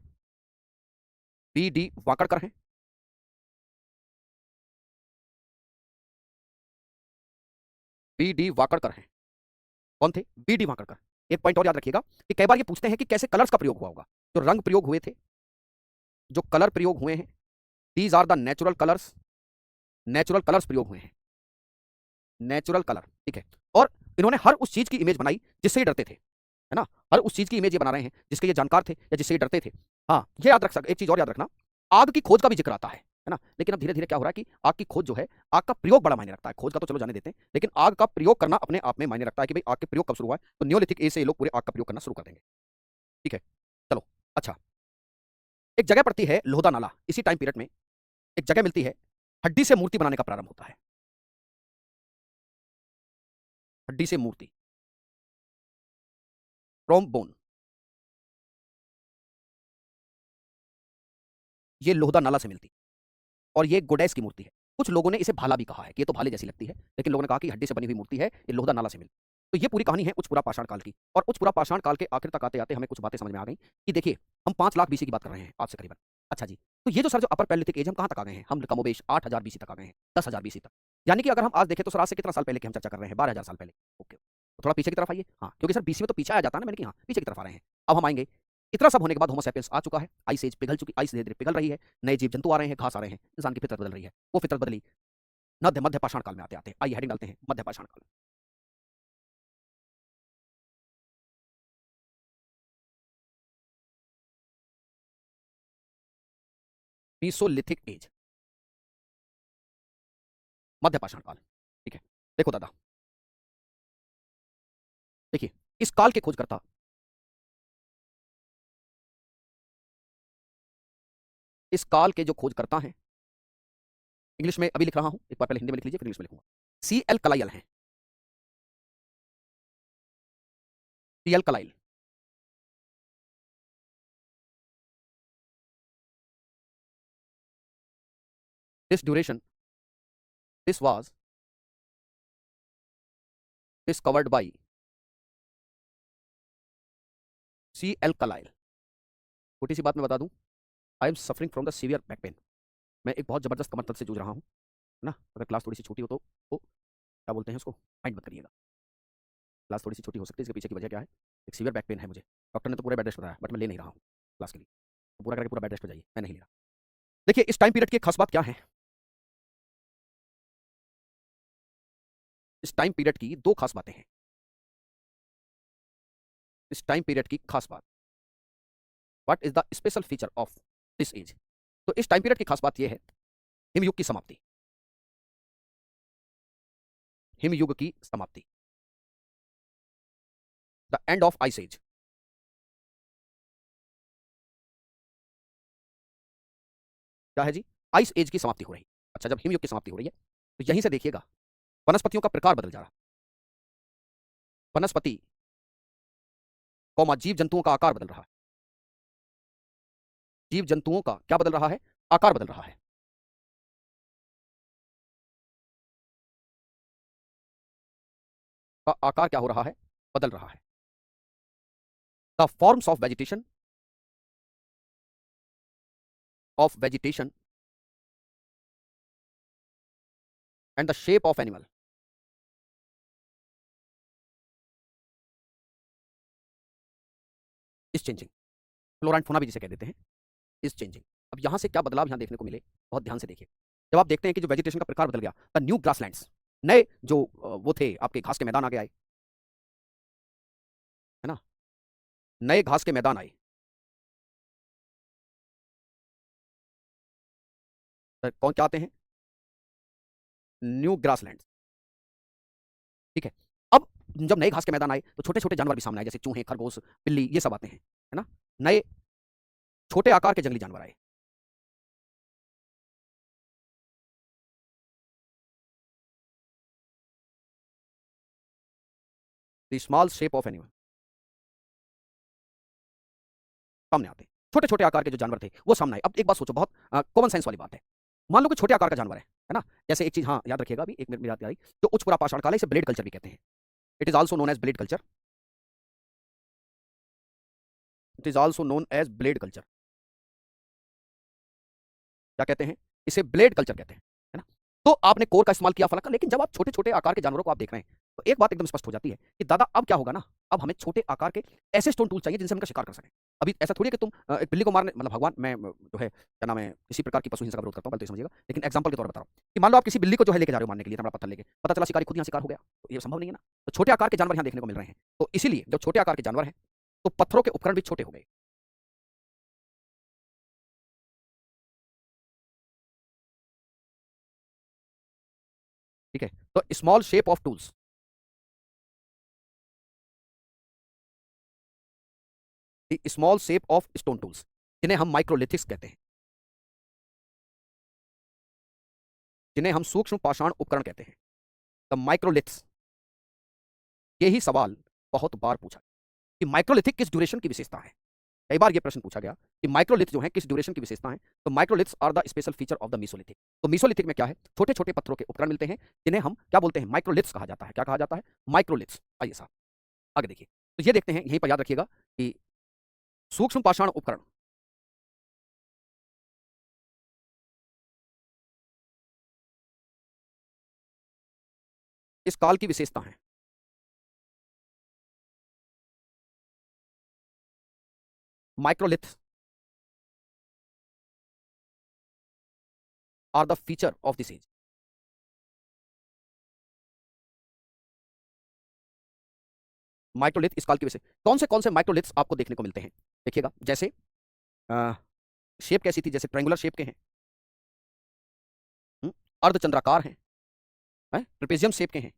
A: V D Wakankar हैं। वी डी वाकड़कर हैं। कौन थे? V D Wakankar. एक पॉइंट और याद रखिएगा कि कई बार ये पूछते हैं कि कैसे कलर्स का प्रयोग हुआ होगा। जो रंग प्रयोग हुए थे, जो कलर प्रयोग हुए हैं, these are the natural colours, natural colours प्रयोग हुए हैं, नेचुरल कलर। ठीक है, और इन्होंने हर उस चीज की इमेज बनाई जिससे ये डरते थे, है ना? हर उस चीज की इमेज ये बना रहे हैं जिसके ये जानकार थे या जिससे ये डरते थे। हाँ, ये याद रख सकते, एक चीज और याद रखना, आग की खोज का भी जिक्र आता है ना? लेकिन अब धीरे धीरे क्या हो रहा है कि आग की खोज जो है, आग का प्रयोग बड़ा मायने रखता है। खोज का तो चलो जाने देते हैं, लेकिन आग का प्रयोग करना अपने आप में मायने रखता है कि भाई आग के प्रयोग कब शुरू हुआ है। तो न्योलिथिक एज से ये लोग पूरे आग का प्रयोग करना शुरू कर देंगे। ठीक है, चलो। अच्छा, एक जगह पड़ती है लोहदा नाला, इसी टाइम पीरियड में एक जगह मिलती है, हड्डी से मूर्ति बनाने का प्रारंभ होता है। हड्डी से मूर्ति, फ्रॉम बोन, ये लोहदा नाला से मिलती, और ये गोडेस की मूर्ति है। कुछ लोगों ने इसे भाला भी कहा है कि ये तो भाले जैसी लगती है, लेकिन लोगों ने कहा कि हड्डी से बनी हुई मूर्ति है, ये लोहदा नाला से मिली। तो ये पूरी कहानी है उच्चपुरा पाषाण काल की, और उच्चपुरा पाषाण काल के आखिर तक आते आते हमें कुछ बातें समझ में आ गई कि देखिए, हम 5 लाख बीसी की बात कर रहे हैं आज से करीबन। अच्छा जी, तो ये जो सर जो अपर पैलेथिक एज, हम कहाँ तक आ गए हैं? हम कमोबेश 8000 बीसी तक आ गए हैं, 10,000 बीसी तक। यानी कि अगर हम आज देखें तो सर आज से कितना साल पहले की हम चर्चा कर रहे हैं? 12,000 साल पहले। ओके, तो थोड़ा पीछे की तरफ आइए। हाँ, क्योंकि सर बीसी में तो पीछे आ जाता है ना, मैंने कि हाँ पीछे की तरफ आ रहे हैं। अब हम आएंगे, इतना सब होने के बाद होमो सैपियंस आ चुका है, आइस एज पिघल चुकी, आइस धीरे धीरे पिघल रही है, नए जीव जंतु आ रहे हैं, घास आ रहे हैं, इंसान की फितरत बदल रही है। वो फितरत बदली मध्य मध्य पाषाण काल में आते आते, आइए हेडिंग डालते हैं, मध्य पाषाण काल। मीसोलिथिक एज, मध्य पाषाण काल। ठीक है, देखो दादा, देखिए, इस काल के खोजकर्ता, इस काल के जो खोजकर्ता हैं, इंग्लिश में अभी लिख रहा हूं, एक बार पहले हिंदी में लिख लीजिए फिर इंग्लिश में लिखूंगा। सी एल कलाइल हैं, C L Carlleyle. This duration, this was discovered by C L Carlleyle. छोटी सी बात मैं बता दूं, I am suffering from the severe back pain. मैं एक बहुत जबरदस्त कमर दर्द से जूझ रहा हूं, है ना? अगर क्लास थोड़ी सी छोटी हो तो क्या बोलते हैं उसको, माइंड मत करिएगा। क्लास थोड़ी सी छोटी हो सकती है, इसके पीछे की वजह क्या है? एक सीवियर बैक पेन है मुझे। डॉक्टर ने तो पूरा बेड रेस्ट बताया, बट मैं ले नहीं रहा हूँ क्लास के लिए। तो पूरा करके पूरा बेड रेस्ट हो जाइए, मैं नहीं ले रहा। देखिए, इस टाइम पीरियड की एक खास बात क्या है? इस टाइम पीरियड की दो खास बातें हैं। इस टाइम पीरियड की खास बात, what is the special feature of this age? तो इस टाइम पीरियड की खास बात यह है, हिमयुग की समाप्ति, हिमयुग की समाप्ति, the end of ice age. क्या है जी? आइस एज की समाप्ति हो रही। अच्छा, जब हिमयुग की समाप्ति हो रही है तो यहीं से देखिएगा, वनस्पतियों का प्रकार बदल जा रहा। वनस्पति कौमा जीव जंतुओं का आकार बदल रहा है। जीव जंतुओं का क्या बदल रहा है? आकार बदल रहा है। का आकार क्या हो रहा है? बदल रहा है। The forms of vegetation and the shape of animal, is changing, flora and fauna भी जिसे कह देते हैं, इज चेंजिंग। अब यहां से क्या बदलाव यहां देखने को मिले, बहुत ध्यान से देखिए। जब आप देखते हैं कि जो वेजिटेशन का प्रकार बदल गया, द न्यू ग्रासलैंड्स, नए जो वो थे आपके घास के मैदान आगे आए, है ना, नए घास के मैदान आए। कौन क्या आते हैं? न्यू ग्रासलैंड्स, ठीक है। अब जब नए घास के मैदान आए तो छोटे छोटे जानवर भी सामने आए, जैसे चूहे, खरगोश, बिल्ली, ये सब आते हैं, है ना, नए छोटे आकार के जंगली जानवर आए। The small shape of animal सामने आते हैं, छोटे छोटे आकार के जो जानवर थे वो सामने आए। अब एक बात सोचो, बहुत कॉमन सेंस वाली बात है। मान लो कि छोटे आकार का जानवर है ना, जैसे एक चीज हाँ याद रखिएगा, अभी एक मिनट में याद आई, जो उच्च पुरा पाषाण काल है, इसे ब्लेड कल्चर भी कहते हैं। It is also known as blade culture, it is also known as blade culture. क्या कहते हैं? इसे ब्लेड कल्चर कहते हैं, है ना। तो आपने कोर का इस्तेमाल किया फलक का, लेकिन जब आप छोटे छोटे आकार के जानवरों को आप देख रहे हैं तो एक बात एकदम स्पष्ट हो जाती है कि दादा अब क्या होगा ना, अब हमें छोटे आकार के ऐसे स्टोन टूल चाहिए जिनसे हम उनका शिकार कर सकें। अभी ऐसा थोड़ी है कि तुम एक बिल्ली को मारने, मतलब भगवान, मैं जो है क्या नाम है, किसी प्रकार की पशु हिंसा का विरोध करता हूँ, गलती समझिएगा, लेकिन एग्जाम्पल के तौर पर बता रहा हूँ कि मान लो आप किसी बिल्ली को जो है लेके जा रहे हो मारने के लिए, बड़ा पत्थर लेके, पता चला शिकारी खुद यहाँ शिकार हो गया, तो ये संभव नहीं है ना। तो छोटे आकार के जानवर यहाँ देखने को मिल रहे हैं, तो इसीलिए जब छोटे आकार के जानवर हैं तो पत्थरों के उपकरण भी छोटे हो गए। ठीक है, तो small shape of tools, small shape of stone tools, जिन्हें हम माइक्रोलिथिक्स कहते हैं, जिन्हें हम सूक्ष्म पाषाण उपकरण कहते हैं, द माइक्रोलिथ्स। यही सवाल बहुत बार पूछा कि माइक्रोलिथिक किस ड्यूरेशन की विशेषता है। कई बार यह प्रश्न पूछा गया कि माइक्रोलिथ जो है किस ड्यूरेशन की विशेषता है, तो microliths are the special feature of the mesolithic. तो मीसोलिथिक में क्या है, छोटे छोटे पत्थरों के उपकरण मिलते हैं जिन्हें हम क्या बोलते हैं, माइक्रोलिथ्स कहा जाता है। क्या कहा जाता है? माइक्रोलिथ्स। आइए साहब आगे देखिए, तो ये देखते हैं, यहीं पर याद रखिएगा कि सूक्ष्म पाषाण उपकरण, इस काल की विशेषता है। Microliths are the feature of this age. Microlith इस काल की विशेष, कौन से माइक्रोलिथ्स आपको देखने को मिलते हैं, देखिएगा, जैसे शेप कैसी थी, जैसे ट्रायंगुलर शेप के हैं, अर्धचंद्राकार हैं, ट्रेपेजियम शेप के हैं,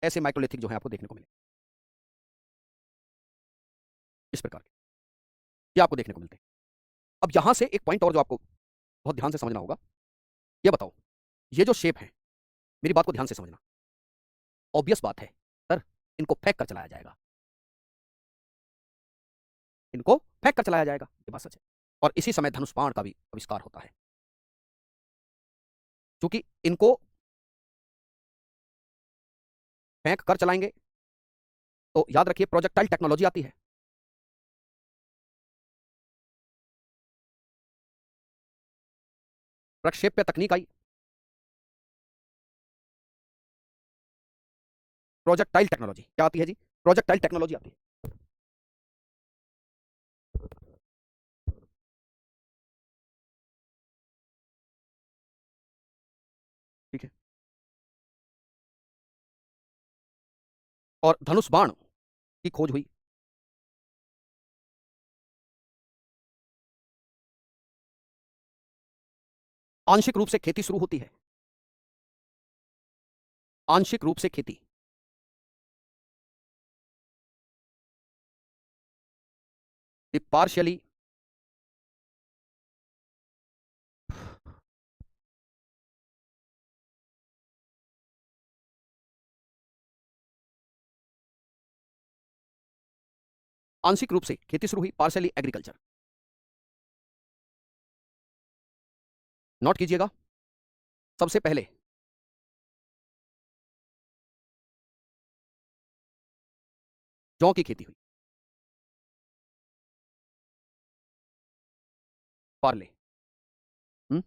A: ऐसे माइक्रोलिथिक जो है आपको देखने को मिले, इस प्रकार के ये आपको देखने को मिलते हैं। अब यहां से एक पॉइंट और जो आपको बहुत ध्यान से समझना होगा, ये बताओ, ये जो शेप है, मेरी बात को ध्यान से समझना, ऑब्वियस बात है सर, इनको फेंक कर चलाया जाएगा, इनको फेंक कर चलाया जाएगा, ये बात सच है। और इसी समय धनुष बाण का भी आविष्कार होता है, क्योंकि इनको फेंक कर चलाएंगे तो याद रखिए प्रोजेक्टाइल टेक्नोलॉजी आती है। प्रक्षेप्य तकनीक आई, प्रोजेक्टाइल टेक्नोलॉजी क्या आती है जी? प्रोजेक्टाइल टेक्नोलॉजी आती है। ठीक है, और धनुष बाण की खोज हुई, आंशिक रूप से खेती शुरू होती है, आंशिक रूप से खेती, पार्शियली, आंशिक रूप से खेती शुरू हुई, पार्शियली एग्रीकल्चर। नोट कीजिएगा, सबसे पहले जौ की खेती हुई, पार्ले। हम्म,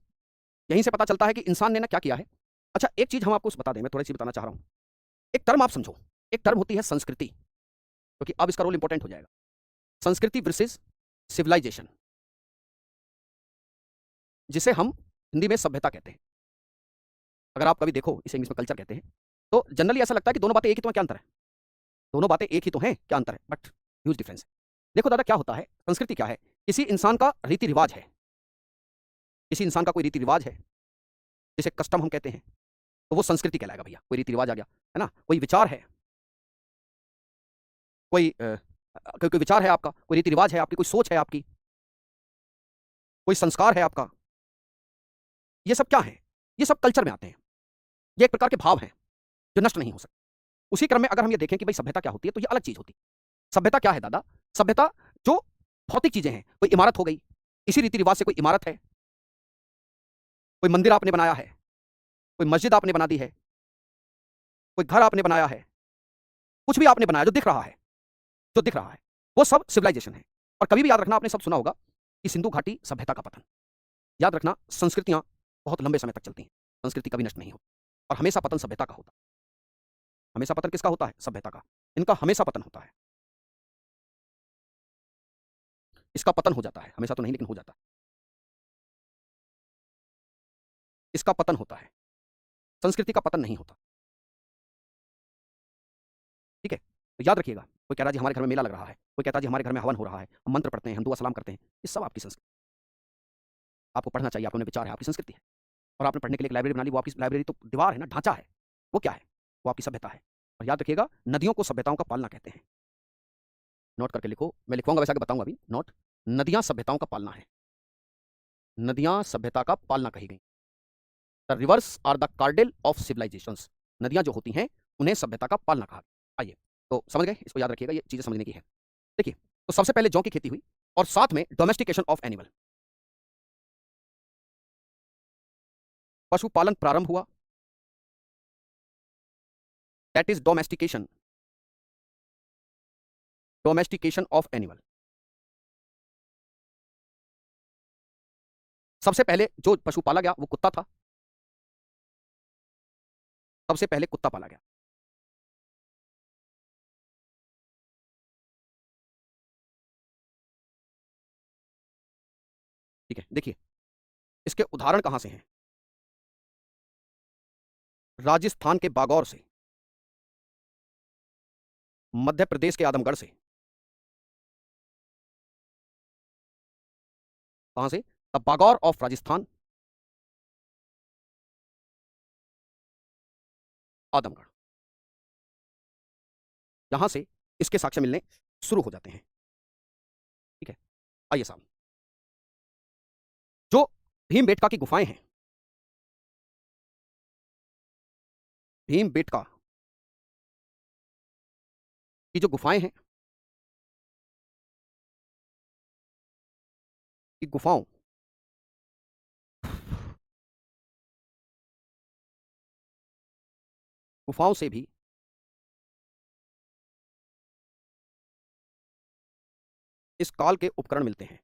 A: यहीं से पता चलता है कि इंसान ने ना क्या किया है। अच्छा एक चीज हम आपको बता दें, मैं थोड़ी सी बताना चाह रहा हूं, एक टर्म आप समझो, एक टर्म होती है संस्कृति, क्योंकि अब इसका रोल इंपॉर्टेंट हो जाएगा। संस्कृति वर्सेस सिविलाइजेशन, जिसे हम हिंदी में सभ्यता कहते हैं। अगर आप कभी देखो, इसे इंग्लिश में कल्चर कहते हैं, तो जनरली ऐसा लगता है कि दोनों बातें एक ही तो हैं, क्या अंतर है? दोनों बातें एक ही तो हैं, क्या अंतर है? बट ह्यूज डिफरेंस है। देखो दादा, क्या होता है, संस्कृति क्या है? किसी इंसान का रीति रिवाज है, किसी इंसान का कोई रीति रिवाज है जिसे कस्टम हम कहते हैं, तो वो संस्कृति कहलाएगा भैया। कोई रीति रिवाज आ गया है ना, कोई विचार है, कोई विचार है आपका, कोई रीति रिवाज है आपकी, कोई सोच है आपकी, कोई संस्कार है आपका, ये सब क्या है? ये सब कल्चर में आते हैं। ये एक प्रकार के भाव हैं जो नष्ट नहीं हो सकते। उसी क्रम में अगर हम ये देखें कि भाई सभ्यता क्या होती है, तो ये अलग चीज होती है। सभ्यता क्या है दादा? सभ्यता जो भौतिक चीजें हैं, कोई इमारत हो गई, इसी रीति रिवाज से कोई इमारत है, कोई मंदिर आपने बनाया है, कोई मस्जिद आपने बना दी है, कोई घर आपने बनाया है, कुछ भी आपने बनाया जो दिख रहा है, जो दिख रहा है, वो सब सिविलाइजेशन है। और कभी भी याद रखना, आपने सब सुना होगा कि सिंधु घाटी सभ्यता का पतन। याद रखना, संस्कृतियां बहुत लंबे समय तक चलती हैं, संस्कृति कभी नष्ट नहीं होती, और हमेशा पतन सभ्यता का होता है। हमेशा पतन किसका होता है? सभ्यता का। इनका हमेशा पतन होता है, इसका पतन हो जाता है, हमेशा तो नहीं लेकिन हो जाता है, इसका पतन होता है, संस्कृति का पतन नहीं होता। ठीक है, तो याद रखिएगा। कोई कह रहा है जी हमारे घर में मेला लग रहा है, कोई कहता है जी हमारे घर में हवन हो रहा है, हम मंत्र पढ़ते हैं, हम दुआ सलाम करते हैं, ये सब आपकी संस्कृति। आपको पढ़ना चाहिए, आपने विचार है, आपकी संस्कृति है। और आपने पढ़ने के लिए एक लाइब्रेरी बना ली, वो आपकी लाइब्रेरी तो दीवार है ना, ढांचा है, वो क्या है? वो आपकी सभ्यता है। और याद रखिएगा, नदियों को सभ्यताओं का पालना कहते हैं। नोट करके लिखो, मैं लिखवाऊंगा वैसे आगे बताऊंगा अभी। नोट, नदियां सभ्यताओं का पालना है, नदियां सभ्यता का पालना कही गई। The rivers are the cradle of civilisations, नदियां जो होती हैं उन्हें सभ्यता का पालना कहा। आइए, तो समझ गए, इसको याद रखिएगा, ये चीजें समझने की है। देखिए, तो सबसे पहले जौ की खेती हुई, और साथ में डोमेस्टिकेशन ऑफ एनिमल, पशुपालन प्रारंभ हुआ, that is domestication, domestication of animal. सबसे पहले जो पशु पाला गया वो कुत्ता था, सबसे पहले कुत्ता पाला गया। ठीक है, देखिए इसके उदाहरण कहां से हैं? राजस्थान के बागौर से, मध्य प्रदेश के आदमगढ़ से। कहां से? द बागौर ऑफ राजस्थान, आदमगढ़, यहां से इसके साक्ष्य मिलने शुरू हो जाते हैं। ठीक है, आइए साहब, जो भीमबेटका की गुफाएं हैं, भीमबेटका की जो गुफाएं हैं, की गुफाओं गुफाओं से भी इस काल के उपकरण मिलते हैं।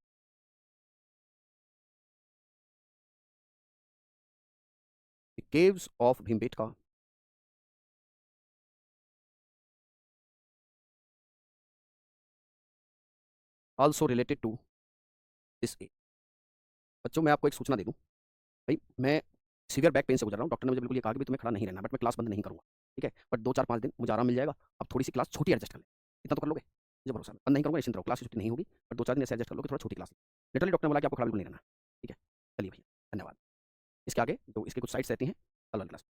A: Caves of Bhimbetka also related to this age. बच्चों, मैं आपको एक सूचना दे दूं, भाई मैं सीवियर बैक पेन से गुजर रहा हूँ, डॉक्टर ने मुझे बिल्कुल ये कहा कि तुम्हें खड़ा नहीं रहना, बट मैं क्लास बंद नहीं करूंगा। ठीक है, बट 2 4 5 दिन मुझे आराम मिल जाएगा। अब थोड़ी सी क्लास छोटी एडजस्ट कर ले, इतना तो कर लोगे, मुझे भरोसा है। बंद नहीं करूंगा, निश्चिंत रहो, क्लास छुट्टी नहीं होगी, बट 2 4 दिन ऐसे एडजस्ट कर लोगे, थोड़ा छोटी क्लास। लिटरली डॉक्टर ने बोला कि आपको खड़ा बिल्कुल नहीं रहना। ठीक है, चलिए भैया, धन्यवाद। इसके आगे जो इसकी कुछ साइट्स रहती हैं, अलग क्लास।